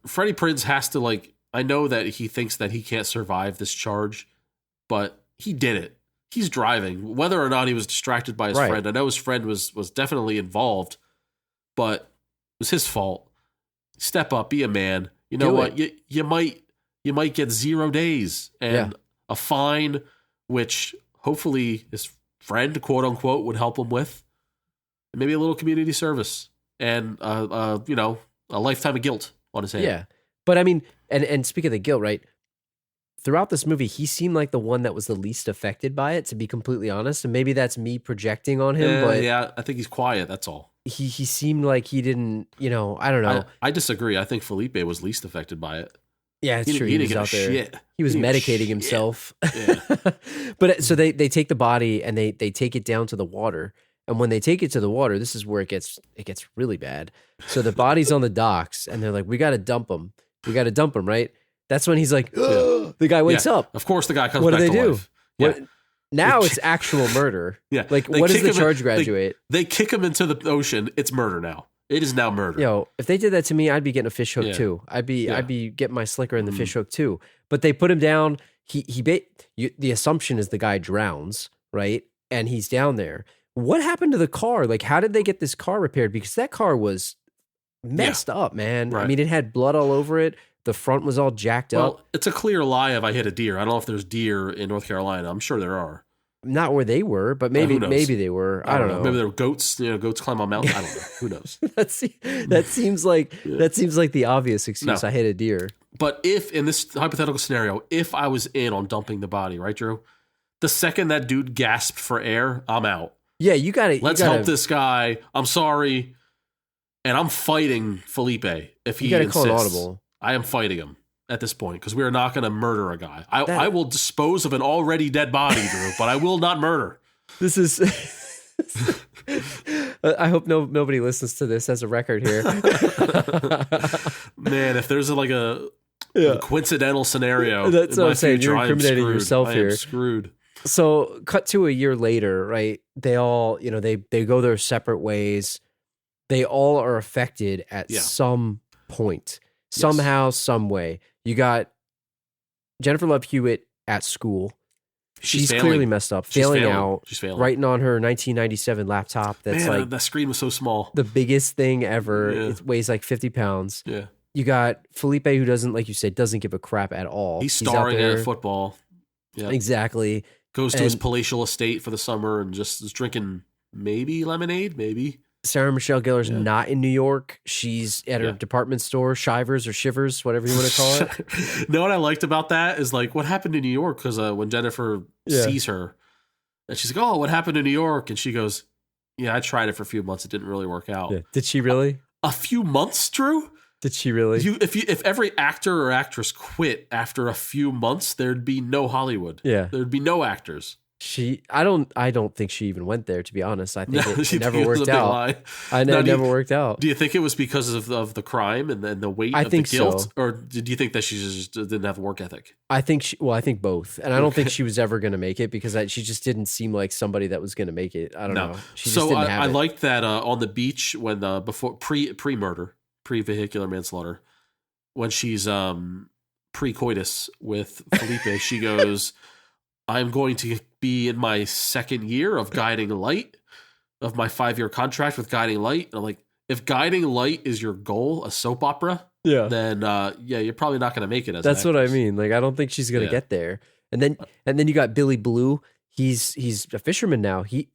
Freddie Prinze has to like. I know that he thinks that he can't survive this charge, but he did it. He's driving, whether or not he was distracted by his friend. I know his friend was definitely involved, but it was his fault. Step up, be a man. You know what? You might get 0 days and a fine, which hopefully his friend, quote unquote, would help him with, and maybe a little community service and a lifetime of guilt on his hand. Yeah, but I mean, and speaking of the guilt, right? Throughout this movie, he seemed like the one that was the least affected by it, to be completely honest. And maybe that's me projecting on him, but yeah, I think he's quiet. That's all. He seemed like he didn't, I don't know. I disagree. I think Felipe was least affected by it. Yeah, it's true. He didn't was get out there. shit. He was medicating himself. Yeah. But so they take the body and they take it down to the water. And when they take it to the water, this is where it gets really bad. So the body's on the docks, and they're like, "We got to dump him. We got to dump him." Right? That's when he's like, the guy wakes up. Of course, the guy comes what back do they to do? life. What, now it's actual murder. Yeah. Like, what does the charge graduate? They kick him into the ocean. It's murder now. It is now murder. Yo, if they did that to me, I'd be getting a fish hook too. I'd be getting my slicker in the fish hook too. But they put him down. The assumption is the guy drowns, right? And he's down there. What happened to the car? Like, how did they get this car repaired? Because that car was messed up, man. Right. I mean, it had blood all over it. The front was all jacked up. Well, it's a clear lie if I hit a deer. I don't know if there's deer in North Carolina. I'm sure there are. Not where they were, but maybe they were. I don't know. Maybe there were goats. Goats climb on mountains. I don't know. Who knows? that seems like the obvious excuse. No. I hit a deer. But if in this hypothetical scenario, if I was in on dumping the body, right, Drew? The second that dude gasped for air, I'm out. Yeah, you got to. Let's help this guy. I'm sorry, and I'm fighting Felipe if he insists. Call an audible. I am fighting him at this point because we are not going to murder a guy. I will dispose of an already dead body, Drew, but I will not murder. This is. I hope nobody listens to this as a record here. Man, if there's a coincidental scenario, that's what I'm saying. You're incriminating yourself here. I am screwed. So, cut to a year later, right? They all, they go their separate ways. They all are affected at some point. Somehow, some way. You got Jennifer Love Hewitt at school. She's clearly messed up, failing out. She's failing. Writing on her 1997 laptop. That's that screen was so small. The biggest thing ever. Yeah. It weighs like 50 pounds. Yeah. You got Felipe, who doesn't, like you said, doesn't give a crap at all. He's starring at football. Yeah. Exactly. Goes to his palatial estate for the summer and just is drinking maybe lemonade, maybe. Sarah Michelle Gellar's not in New York. She's at her department store, Shivers or Shivers, whatever you want to call it. Know what I liked about that is like what happened in New York, because when Jennifer sees her and she's like, "Oh, what happened in New York?" And she goes, "Yeah, I tried it for a few months. It didn't really work out." Yeah. Did she really? A few months, Drew? Did she really? If every actor or actress quit after a few months, there'd be no Hollywood. Yeah. There'd be no actors. I don't think she even went there, to be honest. I think it never worked out. It never worked out. Do you think it was because of the crime and the weight of the guilt? So. Or do you think that she just didn't have a work ethic? I think both. And I don't think she was ever going to make it because she just didn't seem like somebody that was going to make it. I don't know. She just didn't have it. I liked that on the beach when before pre-murder, pre-vehicular manslaughter, when she's pre-coitus with Felipe, she goes, "I'm going to be in my second year of Guiding Light, of my 5-year contract with Guiding Light." And I'm like, if Guiding Light is your goal, a soap opera, then you're probably not going to make it. That's what I mean. Like, I don't think she's going to get there. And then you got Billy Blue. He's a fisherman now. He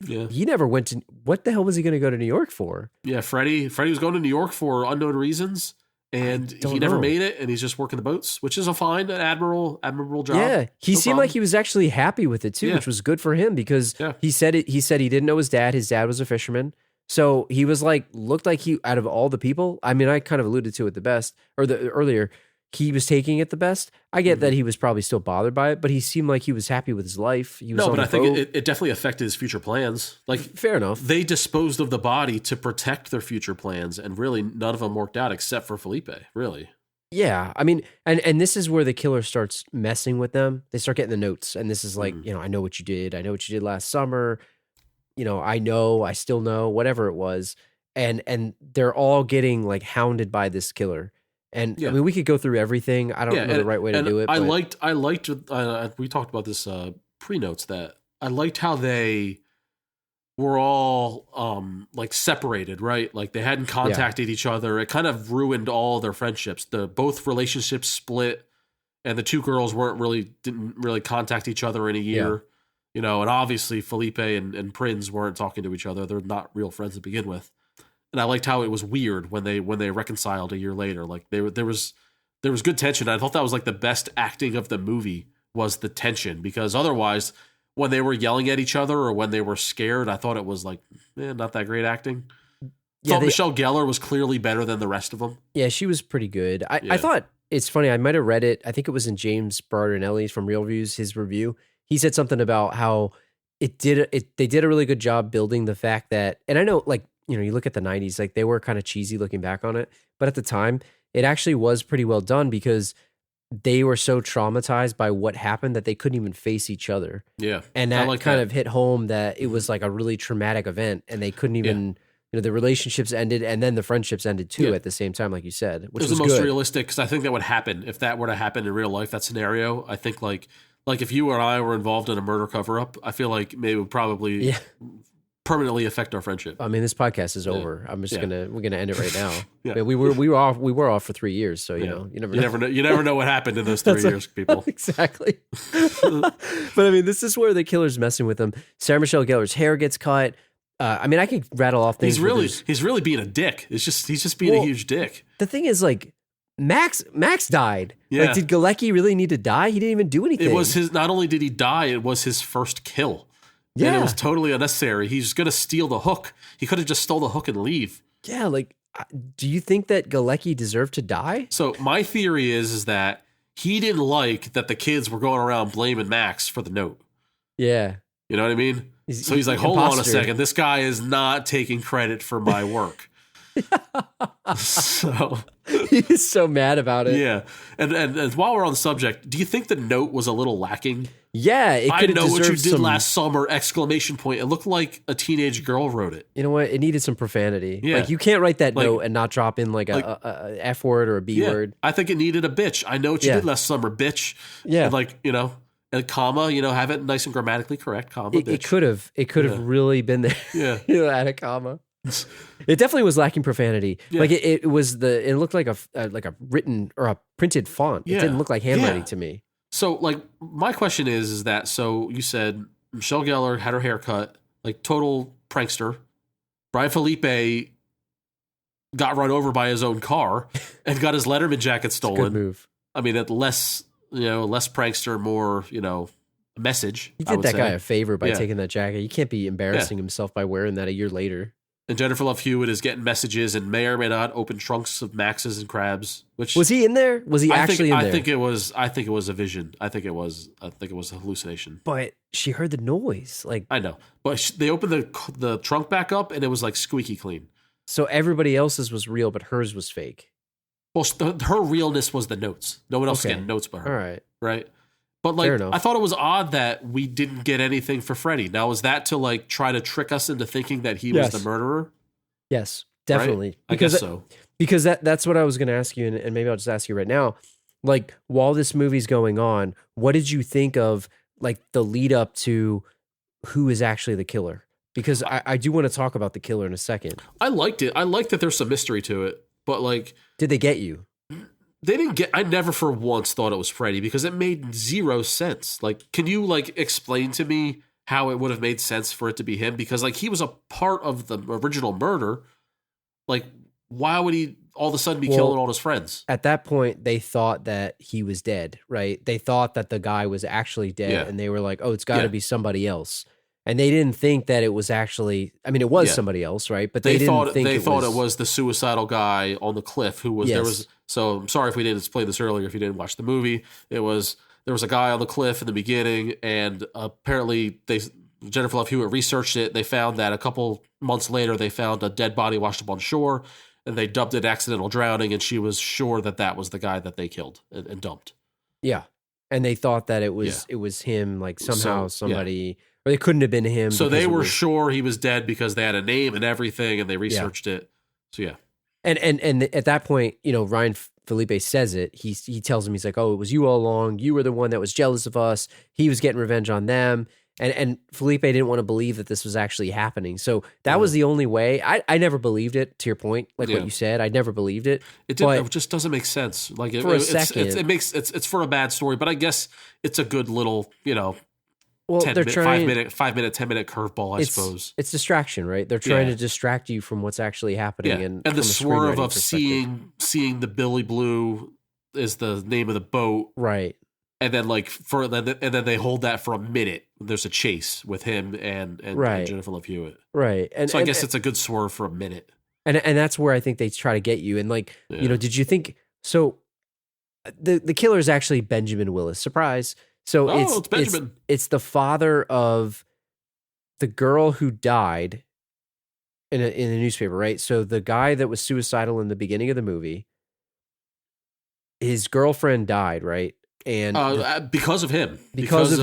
never went to. What the hell was he going to go to New York for? Yeah, Freddie was going to New York for unknown reasons. And he never made it, and he's just working the boats, which is an admirable job. Yeah, he seemed like he was actually happy with it too, which was good for him because he said it. He said he didn't know his dad. His dad was a fisherman, so he was looked like he out of all the people. I mean, I kind of alluded to it earlier. He was taking it the best. I get that he was probably still bothered by it, but he seemed like he was happy with his life. I think it definitely affected his future plans. Like, fair enough. They disposed of the body to protect their future plans, and really none of them worked out except for Felipe, really. Yeah, I mean, and this is where the killer starts messing with them. They start getting the notes, and this is like, I know what you did. I know what you did last summer. I still know, whatever it was, and they're all getting like hounded by this killer. And I mean, we could go through everything. I don't know the right way to do it. I liked. We talked about this pre-notes that I liked how they were all like separated, right? Like they hadn't contacted each other. It kind of ruined all their friendships. Both relationships split, and the two girls didn't really contact each other in a year. And obviously Felipe and Prince weren't talking to each other. They're not real friends to begin with. And I liked how it was weird when they reconciled a year later. Like there was good tension. I thought that was like the best acting of the movie was the tension, because otherwise, when they were yelling at each other or when they were scared, I thought it was like, not that great acting. Thought Michelle Gellar was clearly better than the rest of them. Yeah, she was pretty good. I thought, it's funny, I might have read it. I think it was in James Bartonelli's from Real Reviews, his review. He said something about how they did a really good job building the fact that, and I know, like, you look at the 90s, like they were kind of cheesy looking back on it, but at the time, it actually was pretty well done because they were so traumatized by what happened that they couldn't even face each other. Yeah. And that kind of hit home that it was like a really traumatic event, and they couldn't even, the relationships ended and then the friendships ended too at the same time, like you said, which was the most good. Realistic, because I think that would happen if that were to happen in real life, that scenario. I think like if you or I were involved in a murder cover-up, I feel like maybe it would probably permanently affect our friendship. I mean, this podcast is over. I'm just we're gonna end it right now. I mean, we were off for 3 years, so you never know what happened in those 3 years, people. Exactly. But I mean, this is where the killer's messing with them. Sarah Michelle Gellar's hair gets cut. I mean, I can rattle off things. He's really being a dick. He's just being a huge dick. The thing is, like, Max died. Yeah. Like, did Galecki really need to die? He didn't even do anything. It was his. Not only did he die, it was his first kill. Yeah. And it was totally unnecessary. He's going to steal the hook. He could have just stole the hook and leave. Yeah, like, do you think that Galecki deserved to die? So my theory is that he didn't like that the kids were going around blaming Max for the note. Yeah. You know what I mean? So he's like, hold on a second. This guy is not taking credit for my work. So he's so mad about it. Yeah. And while we're on the subject, do you think the note was a little lacking? Yeah, it could have I know what you did last summer! ! It looked like a teenage girl wrote it. You know what? It needed some profanity. Yeah. Like, you can't write that note and not drop in like a F word or a B word. I think it needed a bitch. I know what you did last summer, bitch. Yeah. And and comma, have it nice and grammatically correct, comma, bitch. It could have really been there. Yeah. Add a comma. It definitely was lacking profanity. Yeah. Like it looked like a written or a printed font. It didn't look like handwriting to me. So, like, my question is that, so you said Michelle Gellar had her hair cut, like, total prankster. Brian Felipe got run over by his own car and got his Letterman jacket stolen. Good move. I mean, less prankster, more, message. He did that guy a favor by taking that jacket. You can't be embarrassing himself by wearing that a year later. And Jennifer Love Hewitt is getting messages and may or may not open trunks of Max's and Crab's. Which was he in there? Was he actually in there? I think it was a vision. I think it was a hallucination. But she heard the noise. Like, I know, but they opened the trunk back up and it was like squeaky clean. So everybody else's was real, but hers was fake. Well, her realness was the notes. No one else getting notes but her. All right. Right. But like, I thought it was odd that we didn't get anything for Freddy. Now, was that to like try to trick us into thinking that he was the murderer? Yes, definitely. Right? I guess so. Because that's what I was going to ask you, and maybe I'll just ask you right now. Like, while this movie's going on, what did you think of like the lead up to who is actually the killer? Because I do want to talk about the killer in a second. I liked it. I liked that there's some mystery to it. But like, did they get you? They didn't get. I never for once thought it was Freddy because it made zero sense. Like, can you like explain to me how it would have made sense for it to be him? Because like he was a part of the original murder. Like, why would he all of a sudden be killing all his friends? At that point, they thought that he was dead, right? They thought that the guy was actually dead, and they were like, "Oh, it's got to be somebody else." And they didn't think that it was actually. I mean, it was somebody else, right? But they thought it was the suicidal guy on the cliff who was there was. So I'm sorry if we didn't explain this earlier. If you didn't watch the movie, there was a guy on the cliff in the beginning, and apparently Jennifer Love Hewitt researched it. They found that a couple months later, they found a dead body washed up on shore, and they dubbed it accidental drowning, and she was sure that was the guy that they killed and dumped. Yeah. And they thought that it was him, like somehow somebody, or it couldn't have been him. So they were sure he was dead because they had a name and everything, and they researched it. So yeah. And at that point, Ryan Felipe says it. He tells him, he's like, "Oh, it was you all along. You were the one that was jealous of us. He was getting revenge on them." And Felipe didn't want to believe that this was actually happening. So that was the only way. I never believed it, to your point, like what you said. I never believed it. It just doesn't make sense. Like for a second. It's for a bad story, but I guess it's a good little, well, 10 minute, 10-minute curveball, I suppose. It's distraction, right? They're trying to distract you from what's actually happening. And the swerve of seeing the Billy Blue is the name of the boat. Right. And then and then they hold that for a minute. There's a chase with him and Jennifer Love Hewitt. Right. And so I guess it's a good swerve for a minute. And that's where I think they try to get you. And did you think so? The killer is actually Benjamin Willis. Surprise. So it's Benjamin. It's the father of the girl who died in a newspaper, right? So the guy that was suicidal in the beginning of the movie, his girlfriend died, right? And because of him, because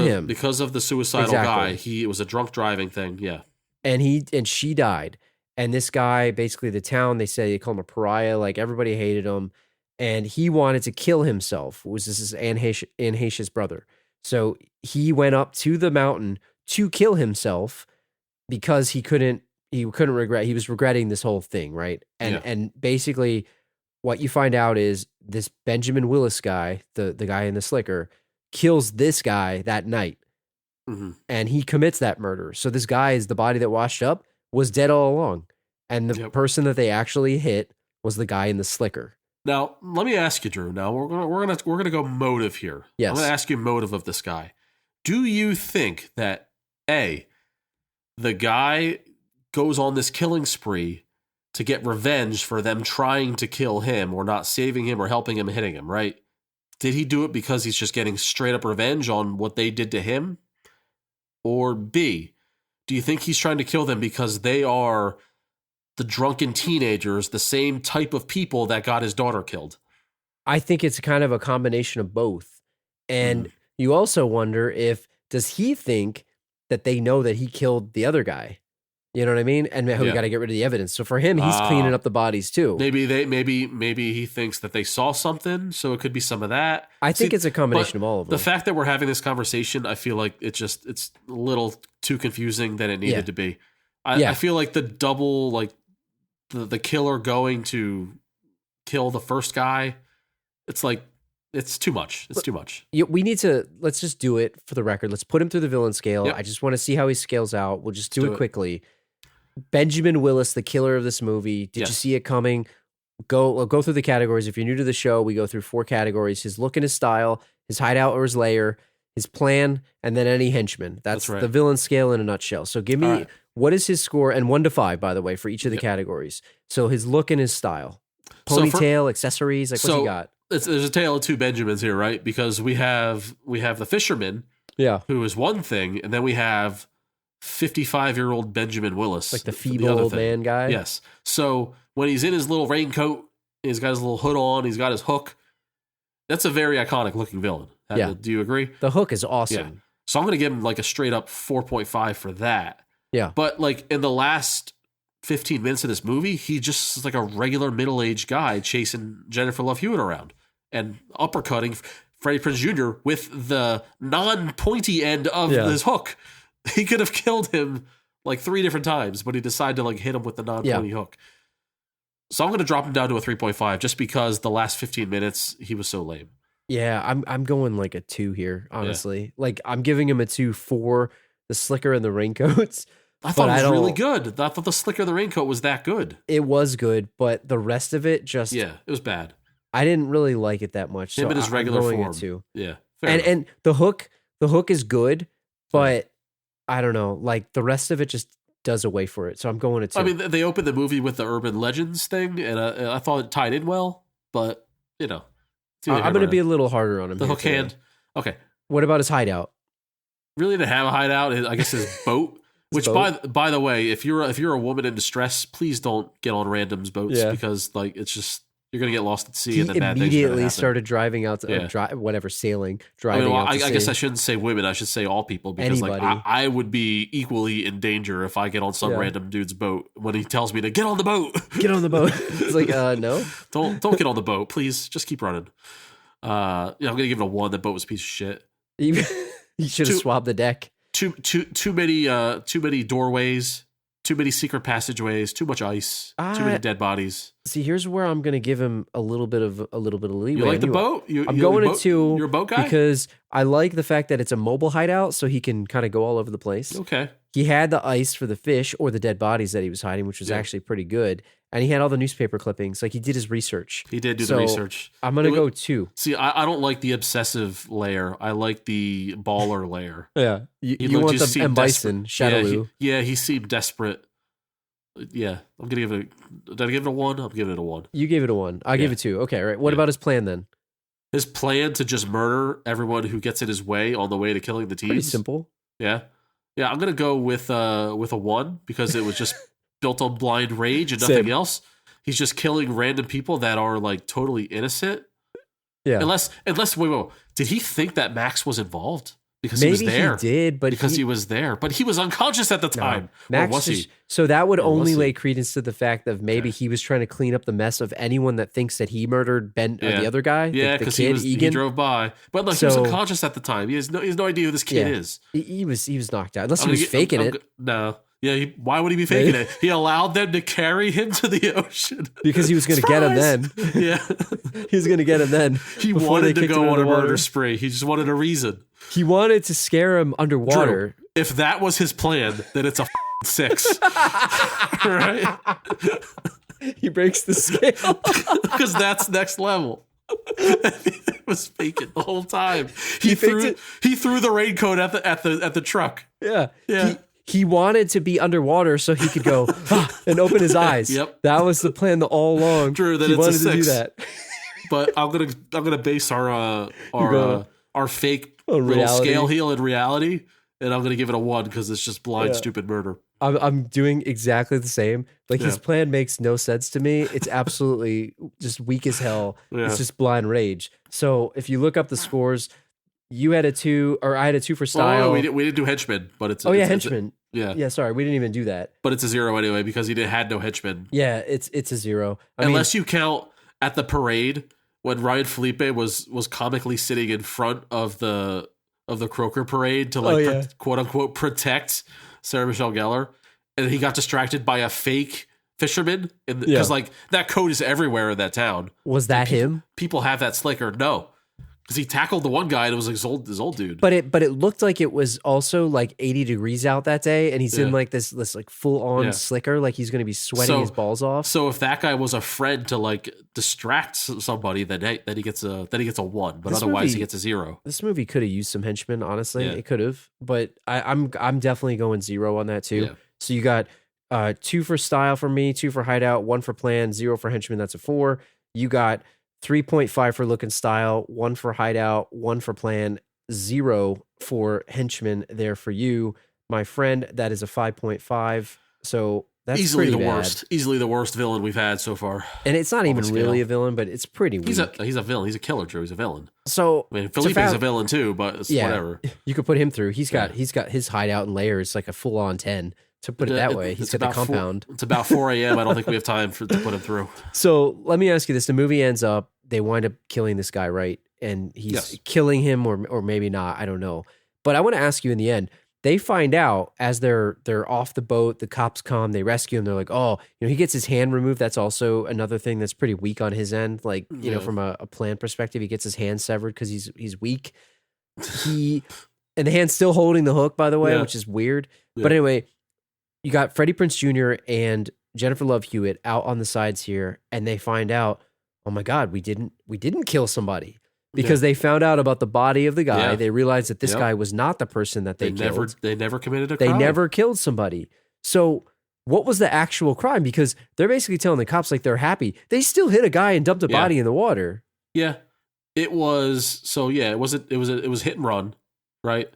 of the suicidal guy, it was a drunk driving thing. Yeah. And she died. And this guy, basically the town, they call him a pariah. Like everybody hated him. And he wanted to kill himself. This is Anne Heche's brother. So he went up to the mountain to kill himself because he was regretting this whole thing, right? And basically what you find out is this Benjamin Willis guy, the guy in the slicker, kills this guy that night. Mm-hmm. And he commits that murder. So this guy is the body that washed up, was dead all along. And the person that they actually hit was the guy in the slicker. Now, let me ask you, Drew. Now we're gonna go motive here. Yes. I'm gonna ask you motive of this guy. Do you think that the guy goes on this killing spree to get revenge for them trying to kill him or not saving him or helping him, hitting him, right? Did he do it because he's just getting straight up revenge on what they did to him? Or B, do you think he's trying to kill them because they are the drunken teenagers, the same type of people that got his daughter killed? I think it's kind of a combination of both. And you also wonder does he think that they know that he killed the other guy? You know what I mean? And we got to get rid of the evidence. So for him, he's cleaning up the bodies too. Maybe he thinks that they saw something, so it could be some of that. I think it's a combination of all of them. The fact that we're having this conversation, I feel like it's a little too confusing than it needed to be. I feel like the double, like the killer going to kill the first guy, it's like it's too much. It's too much. We need to let's just do it for the record. Let's put him through the villain scale. Yep. I just want to see how he scales out. We'll just do it quickly. Benjamin Willis, the killer of this movie. Did you see it coming? Go through the categories. If you're new to the show, we go through 4 categories: his look and his style, his hideout or his lair, his plan, and then any henchman. That's right. The villain scale in a nutshell. So give me what is his score, and 1 to 5, by the way, for each of the categories. So his look and his style, ponytail, accessories, like what's he got? There's a tale of 2 Benjamins here, right? Because we have the fisherman, who is one thing, and then we have 55-year-old Benjamin Willis, like the feeble old man guy. Yes. So when he's in his little raincoat, he's got his little hood on, he's got his hook. That's a very iconic looking villain. Do you agree? The hook is awesome. Yeah. So I'm going to give him like a straight up 4.5 for that. Yeah. But like in the last 15 minutes of this movie, he just is like a regular middle-aged guy chasing Jennifer Love Hewitt around and uppercutting Freddie Prinze Jr. with the non-pointy end of his hook. He could have killed him like 3 different times, but he decided to like hit him with the non-pointy hook. So I'm going to drop him down to a 3.5 just because the last 15 minutes he was so lame. Yeah, I'm going like a 2 here, honestly. Like I'm giving him a 2 for the slicker and the raincoats. I thought it was really good. I thought the slicker and the raincoat was that good. It was good, but the rest of it just it was bad. I didn't really like it that much. Him in his regular form. Yeah, and the hook is good, but I don't know. Like the rest of it just does away for it. So I'm going to 2. I mean, they opened the movie with the urban legends thing, and I thought it tied in well, but you know, I'm going to be a little harder on him. The hook hand. Okay. What about his hideout? Really didn't have a hideout. I guess his boat. Which boat. by the way, if you're a woman in distress, please don't get on randoms boats because like it's just you're gonna get lost at sea. He and then bad things are gonna immediately happen. started driving out to sailing, driving out to sea. I guess I shouldn't say women. I should say all people because Anybody. like I would be equally in danger if I get on some random dude's boat when he tells me to get on the boat. Get on the boat. It's like, no. Don't get on the boat, please. Just keep running. I'm gonna give it a 1. The boat was a piece of shit. You should have swabbed the deck. Too many doorways, too many secret passageways, too much ice, too many dead bodies. See, here's where I'm gonna give him a little bit of leeway. You like the boat? I'm going to 2. You're a boat guy because I like the fact that it's a mobile hideout, so he can kind of go all over the place. Okay. He had the ice for the fish or the dead bodies that he was hiding, which was actually pretty good. And he had all the newspaper clippings. Like, he did his research. He did do the research. I'm going to go 2. See, I don't like the obsessive layer. I like the baller layer. Yeah. You want the M. Bison, Shadowloo. He seemed desperate. Yeah. I'm going to give it did I give it a 1? I'm giving it a 1. You gave it a 1. I'll give it 2. Okay, right. What about his plan then? His plan to just murder everyone who gets in his way on the way to killing the teens. Pretty simple. Yeah. Yeah, I'm going to go with a 1 because it was just built on blind rage and nothing else. He's just killing random people that are like totally innocent. Yeah. Unless wait, did he think that Max was involved? Because he was there. He did, but he was there. But he was unconscious at the time. No, Max or was he? So that would only lay credence to the fact that maybe he was trying to clean up the mess of anyone that thinks that he murdered Ben or the other guy. Yeah, because he drove by. But like, he was unconscious at the time. He has no idea who this kid is. He was knocked out. Unless he was faking it. No. Yeah, why would he be faking it? He allowed them to carry him to the ocean. Because he was going to get him then. Yeah. He was going to get him then. He wanted to go on a murder spree. He just wanted a reason. He wanted to scare him underwater. Drew, if that was his plan, then it's a 6. Right? He breaks the scale. Because that's next level. It was faking the whole time. He threw the raincoat at the truck. Yeah. Yeah. He wanted to be underwater so he could go and open his eyes. Yep. That was the plan all along. Drew, then he it's wanted a 6. to do that. But I'm gonna base our fake little reality. scale heel in reality, and I'm gonna give it a 1 because it's just blind stupid murder. I'm doing exactly the same. Like his plan makes no sense to me. It's absolutely just weak as hell. Yeah. It's just blind rage. So if you look up the scores, you had a 2, or I had a 2 for style. Oh, we didn't do henchman, but it's henchman. Yeah. Sorry, we didn't even do that. But it's a 0 anyway because he had no henchmen. Yeah, it's a 0. Unless you count at the parade when Ryan Felipe was comically sitting in front of the Croker parade to quote unquote protect Sarah Michelle Gellar, and he got distracted by a fake fisherman because like that coat is everywhere in that town. Was that him? People have that slicker. No. Because he tackled the one guy and it was like his old dude. But it looked like it was also like 80 degrees out that day, and he's in like this like full on slicker, like he's going to be sweating his balls off. So if that guy was a friend to like distract somebody, then he gets a 1. But otherwise he gets a 0. This movie could have used some henchmen, honestly. It could have, but I'm definitely going 0 on that too. Yeah. So you got 2 for style for me, 2 for hideout, 1 for plan, 0 for henchmen. That's a 4. You got 3.5 for look and style, 1 for hideout, 1 for plan, 0 for henchman there for you. My friend, that is a 5.5. So that's easily pretty the bad. worst. Easily the worst villain we've had so far. And it's not even really a villain, but it's pretty weak. He's a villain. He's a killer, Drew. He's a villain. So I mean, Felipe's a villain too, but it's whatever. You could put him through. He's got his hideout and layers like a full on 10. To put it that way, he's got the compound. It's about 4 a.m. I don't think we have time to put him through. So let me ask you this: the movie ends up, they wind up killing this guy, right? And he's killing him, or maybe not. I don't know. But I want to ask you: in the end, they find out as they're off the boat. The cops come, they rescue him. They're like, "Oh, he gets his hand removed." That's also another thing that's pretty weak on his end. Like, from a plan perspective, he gets his hand severed because he's weak. And the hand's still holding the hook, by the way, which is weird. Yeah. But anyway. You got Freddie Prinze Jr. and Jennifer Love Hewitt out on the sides here, and they find out, oh my God, we didn't kill somebody because they found out about the body of the guy. Yeah. They realized that this guy was not the person that they killed. They never committed a crime. They never killed somebody. So what was the actual crime? Because they're basically telling the cops like they're happy. They still hit a guy and dumped a body in the water. Yeah, it was. So yeah, it was hit and run, right?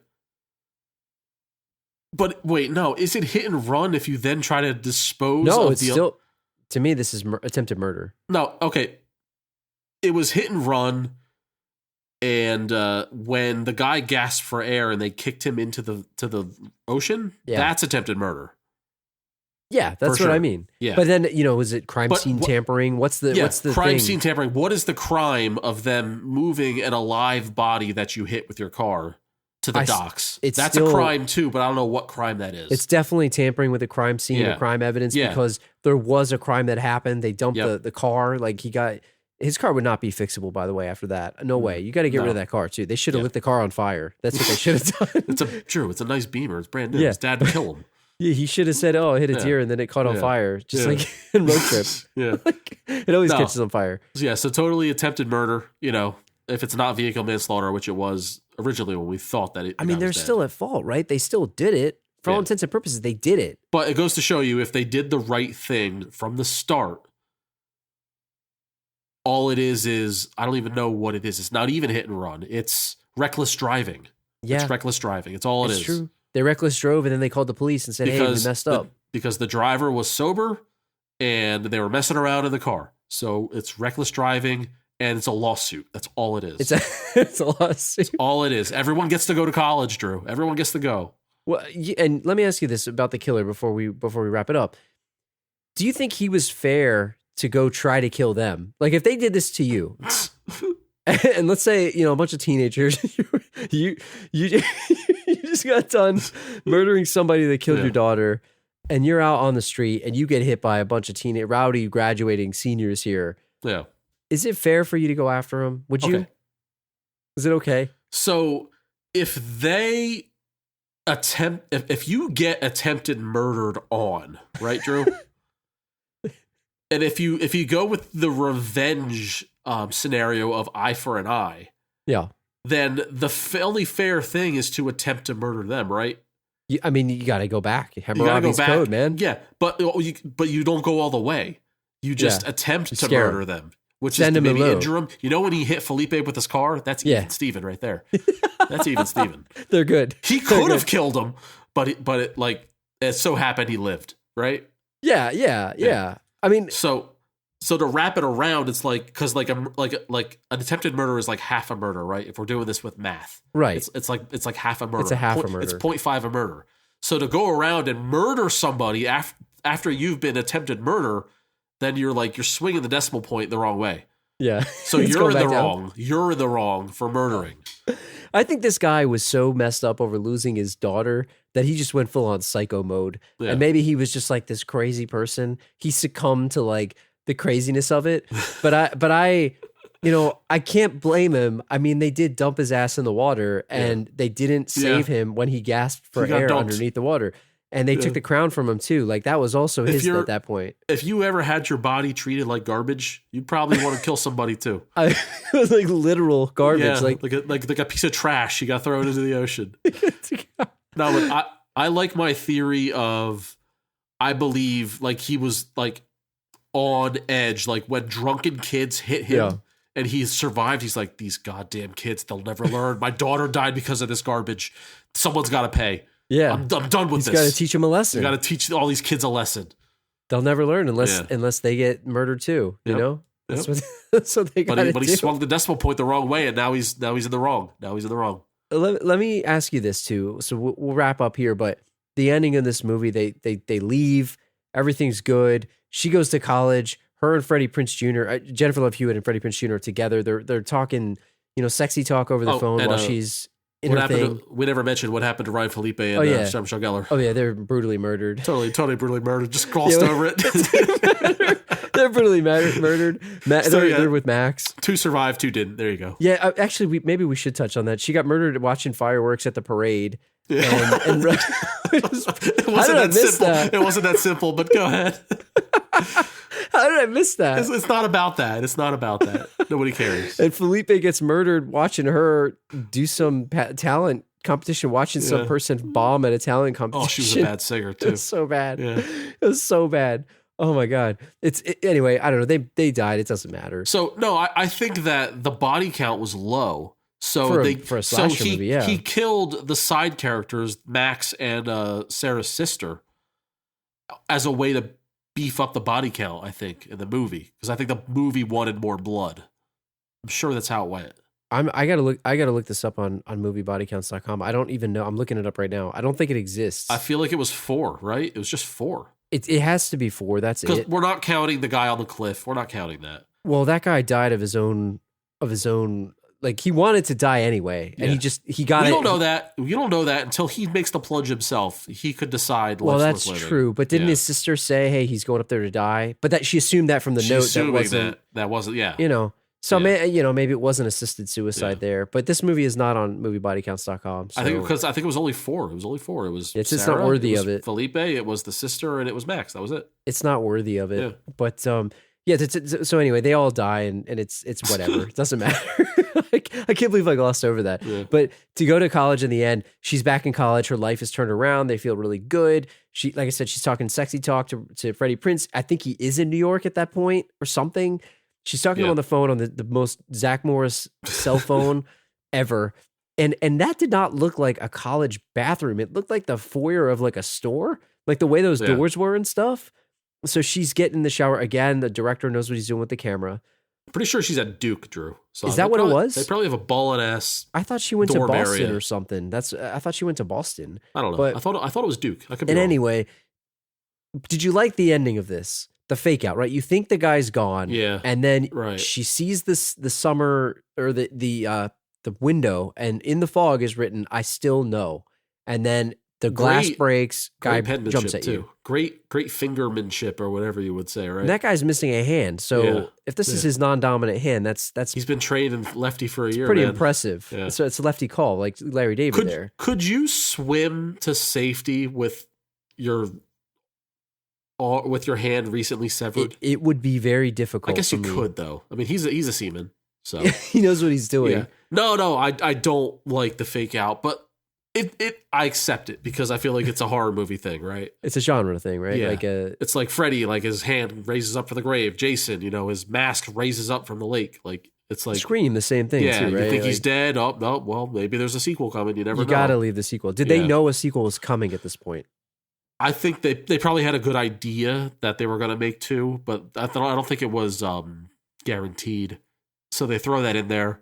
But wait, no, is it hit and run if you then try to dispose No, of it's still, to me, this is attempted murder. No, okay. It was hit and run, and when the guy gasped for air and they kicked him into the ocean, that's attempted murder. Yeah, that's what I mean. Yeah. But then, was it crime scene tampering? What's the crime thing? scene tampering? What is the crime of them moving an alive body that you hit with your car to the docks? That's a crime too, but I don't know what crime that is. It's definitely tampering with a crime scene or crime evidence because there was a crime that happened. They dumped the car. Like his car would not be fixable, by the way, after that. No way. You got to get rid of that car too. They should have lit the car on fire. That's what they should have done. It's a nice Beamer. It's brand new. His dad would kill him. Yeah, he should have said, "Oh, I hit a deer," and then it caught on fire, just like in Road Trip. It always catches on fire. Yeah, so totally attempted murder. If it's not vehicle manslaughter, which it was originally when we thought that it. I mean, they're still at fault, right? They still did it for all intents and purposes. They did it, but it goes to show you if they did the right thing from the start. All it is I don't even know what it is. It's not even hit and run. It's reckless driving. Yeah, it's reckless driving. It's all it is. It's true. They reckless drove and then they called the police and said, "Hey, we messed up." Because the driver was sober and they were messing around in the car. So it's reckless driving and it's a lawsuit. That's all it is. It's a lawsuit. It's all it is. Everyone gets to go to college, Drew. Everyone gets to go. Well, and let me ask you this about the killer before we wrap it up. Do you think he was fair to go try to kill them? Like if they did this to you, and let's say, a bunch of teenagers, you just got done murdering somebody that killed your daughter, and you're out on the street and you get hit by a bunch of rowdy graduating seniors here. Yeah. Is it fair for you to go after them? Would you? Is it okay? So if they if you get attempted murdered on, right, Drew? And if you go with the revenge scenario of eye for an eye, then the only fair thing is to attempt to murder them, right? I mean, you got to go back. Hammurabi's code, man. Yeah, but you don't go all the way. You just attempt to murder them, which is to maybe injure them. You know when he hit Felipe with his car? That's even Steven right there. That's even Steven. They're good. He could have killed him, but it so happened he lived, right? Yeah. I mean, so to wrap it around, it's like because like an attempted murder is like half a murder, right? If we're doing this with math, right? It's like half a murder. It's a half a murder. It's 0.5 a murder. So to go around and murder somebody after you've been attempted murder, then you're swinging the decimal point the wrong way. Yeah. So you're in the wrong. You're in the wrong for murdering. I think this guy was so messed up over losing his daughter that he just went full on psycho mode. Yeah. And maybe he was just like this crazy person. He succumbed to like the craziness of it. But I can't blame him. I mean, they did dump his ass in the water and they didn't save him when he gasped for air underneath the water. And they took the crown from him too. Like that was also his at that point. If you ever had your body treated like garbage, you'd probably want to kill somebody too. It was like literal garbage, like a piece of trash you got thrown into the ocean. No, but I like my theory of I believe like he was like on edge, like when drunken kids hit him and he survived. He's like, these goddamn kids, they'll never learn. My daughter died because of this garbage. Someone's got to pay. Yeah, I'm done with this. You got to teach them a lesson. You got to teach all these kids a lesson. They'll never learn unless they get murdered too. You know, that's what they got to do. But he swung the decimal point the wrong way, and now he's in the wrong. Let me ask you this too. So we'll wrap up here. But the ending of this movie, they leave. Everything's good. She goes to college. Her and Freddie Prinze Jr., Jennifer Love Hewitt and Freddie Prinze Jr. are together. They're talking, sexy talk over the phone while she's. We never mentioned what happened to Ryan Felipe and Michelle Gellar. Oh yeah, they're brutally murdered. Totally brutally murdered. Just glossed over it. They're brutally murdered. They're with Max. 2 survived, 2 didn't. There you go. Yeah, actually, maybe we should touch on that. She got murdered watching fireworks at the parade. Yeah. And it wasn't that simple. It wasn't that simple, but go ahead. How did I miss that? It's not about that. It's not about that. Nobody cares. And Felipe gets murdered watching her do some talent competition, watching some person bomb at a talent competition. Oh, she was a bad singer too. It was so bad. Yeah. It was so bad. Oh my God. Anyway, I don't know. They died. It doesn't matter. So no, I think that the body count was low. So for a slasher movie, yeah. He killed the side characters, Max and Sarah's sister, as a way to beef up the body count, I think, in the movie. Because I think the movie wanted more blood. I'm sure that's how it went. I gotta look this up on moviebodycounts.com. I don't even know. I'm looking it up right now. I don't think it exists. I feel like it was 4, right? It was just 4. It has to be 4. That's it. Because we're not counting the guy on the cliff. We're not counting that. Well, that guy died of his own. Like, he wanted to die anyway, and he got it. We don't know that. We don't know that until he makes the plunge himself. He could decide. Well, that's true. But didn't his sister say, "Hey, he's going up there to die"? But that she assumed that from the note. That wasn't. Yeah. You know. So maybe it wasn't assisted suicide there. But this movie is not on moviebodycounts.com. So. I think it was only 4. It was only 4. It was. It's Sarah, not worthy it was of it. Felipe. It was the sister, and it was Max. That was it. It's not worthy of it. Yeah. But so anyway, they all die, and it's whatever. It doesn't matter. I can't believe I glossed over that. Yeah. But to go to college in the end, she's back in college. Her life is turned around. They feel really good. She, like I said, she's talking sexy talk to Freddie Prinze. I think he is in New York at that point or something. She's talking to him on the phone on the most Zach Morris cell phone ever. And that did not look like a college bathroom. It looked like the foyer of like a store, like the way those doors were and stuff. So she's getting in the shower again. The director knows what he's doing with the camera. Pretty sure she's at Duke, Drew. So is that what it was? They probably have a ballin' ass. I thought she went to Boston area. or something. I thought she went to Boston. I don't know. But, I thought it was Duke. I could be wrong. Anyway, did you like the ending of this? The fake out, right? You think the guy's gone, and then she sees the summer or the window, and in the fog is written, "I still know," and then the glass breaks. Guy jumps at you. Great fingermanship or whatever you would say, right? And that guy's missing a hand. So if this is his non-dominant hand, that's he's been trained in lefty for a year. Pretty impressive. Yeah. So it's a lefty call, like Larry David there. Could you swim to safety with your hand recently severed? It would be very difficult. I guess you could, though. I mean, he's a seaman, so he knows what he's doing. Yeah. No, I don't like the fake out, but I accept it because I feel like it's a horror movie thing, right? It's a genre thing, right? Yeah. Like it's like Freddy, like his hand raises up for the grave. Jason, his mask raises up from the lake. Like it's like Scream, the same thing. Yeah, too, right? You think he's dead? Oh no, well maybe there's a sequel coming. You never know. You gotta leave the sequel. Did they know a sequel was coming at this point? I think they probably had a good idea that they were going to make 2, but I don't think it was guaranteed. So they throw that in there,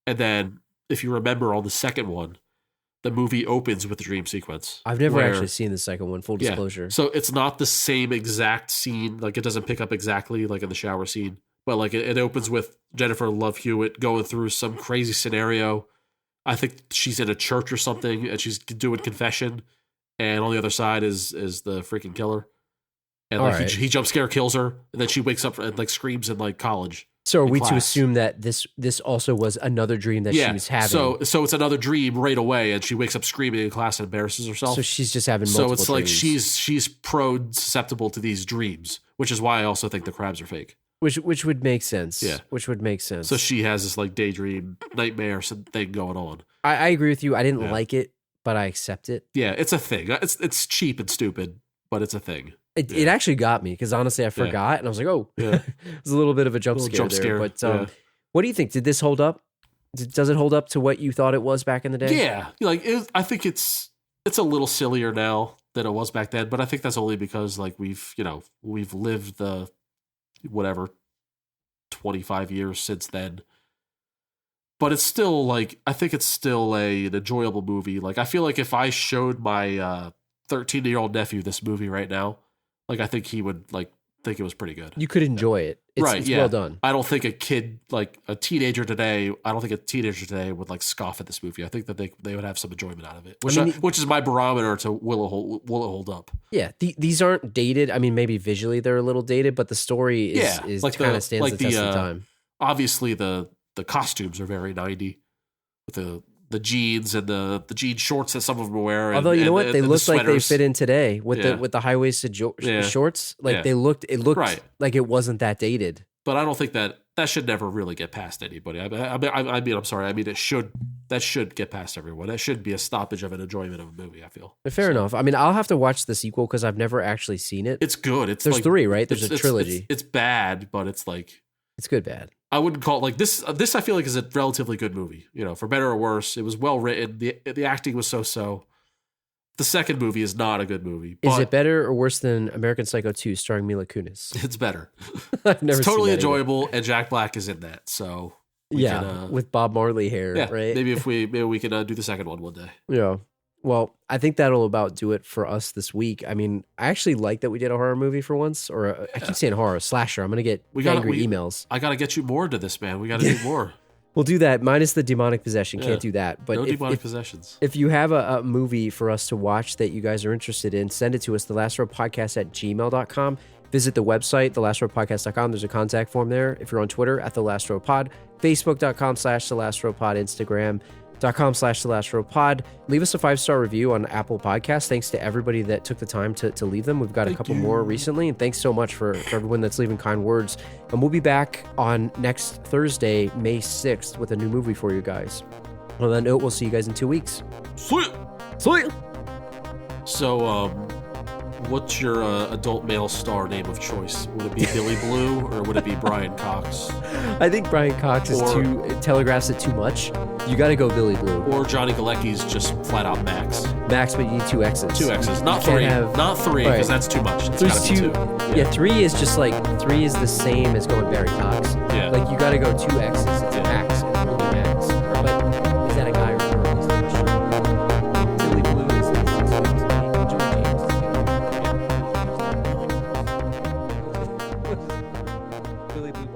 and then if you remember on the second one, the movie opens with the dream sequence. I've never actually seen the second one. Full disclosure. Yeah. So it's not the same exact scene. Like it doesn't pick up exactly like in the shower scene, but like it opens with Jennifer Love Hewitt going through some crazy scenario. I think she's in a church or something, and she's doing confession. And on the other side is the freaking killer. And like he jump scare kills her, and then she wakes up and like screams in like college. So are we to assume that this also was another dream that she was having? So it's another dream right away, and she wakes up screaming in class and embarrasses herself. So she's just having multiple dreams. So it's like she's prone susceptible to these dreams, which is why I also think the crabs are fake. Which would make sense. Yeah. Which would make sense. So she has this like daydream nightmare thing going on. I agree with you. I didn't like it, but I accept it. Yeah, it's a thing. It's cheap and stupid, but it's a thing. It actually got me because honestly I forgot and I was like, oh, it was a little bit of a jump scare. But what do you think? Did this hold up? Does it hold up to what you thought it was back in the day? Yeah, I think it's a little sillier now than it was back then, but I think that's only because like we've lived the 25 years since then. But it's still like I think it's still an enjoyable movie. Like I feel like if I showed my 13-year-old nephew this movie right now, like I think he would like think it was pretty good. You could enjoy it. It's well done. I don't think a teenager today would like scoff at this movie. I think that they would have some enjoyment out of it, which is my barometer to will it hold up. Yeah, these aren't dated. I mean, maybe visually they're a little dated, but the story is like kind of stands the test of time. Obviously, the costumes are very 90 with the jeans and the jean shorts that some of them wear. Although you know what, they look like they fit in today with the high waisted shorts. Like it looked like it wasn't that dated. But I don't think that should never really get past anybody. I'm sorry. I mean, that should get past everyone. That should be a stoppage of an enjoyment of a movie. I feel fair enough. I mean, I'll have to watch the sequel because I've never actually seen it. It's good. There's 3, right? There's a trilogy. It's bad, but it's like It's good bad. I wouldn't call it like this. This I feel like is a relatively good movie. You know, for better or worse, it was well written. The acting was so. The second movie is not a good movie. But is it better or worse than American Psycho 2 starring Mila Kunis? It's better. I've never It's totally seen that enjoyable, either. and Jack Black is in that. So with Bob Marley hair, yeah, right? maybe we can do the second one day. Yeah. Well, I think that'll about do it for us this week. I mean, I actually like that we did a horror movie for once, or I keep saying horror, slasher. I'm going to get angry emails. I got to get you more into this, man. We got to do more. We'll do that, minus the demonic possession. Can't do that. But no demonic possessions. If you have a movie for us to watch that you guys are interested in, send it to us, thelastropodcast@gmail.com. Visit the website, thelastropodcast.com. There's a contact form there. If you're on Twitter, @thelastropod, facebook.com/thelastropod, instagram.com/thelastropod. Leave us a 5-star review on Apple Podcasts. Thanks to everybody that took the time to leave them. We've got a couple more recently, and thanks so much for everyone that's leaving kind words. And we'll be back on next Thursday, May 6th, with a new movie for you guys. On that note, we'll see you guys in 2 weeks. Sweet. So, what's your adult male star name of choice? Would it be Billy Blue or would it be Brian Cox? I think Brian Cox telegraphs it too much. You got to go Billy Blue. Or Johnny Galecki's just flat out Max. Max, but you need 2 X's. 2 X's, not 3. Not 3, because that's too much. It's gotta be 2. Yeah, 3 is just like 3 is the same as going Barry Cox. Yeah. Like you got to go 2 X's. It's Max. It's only Max. But is that a guy or a girl? Is the question. Billy Blue is Johnny James. Billy Blue.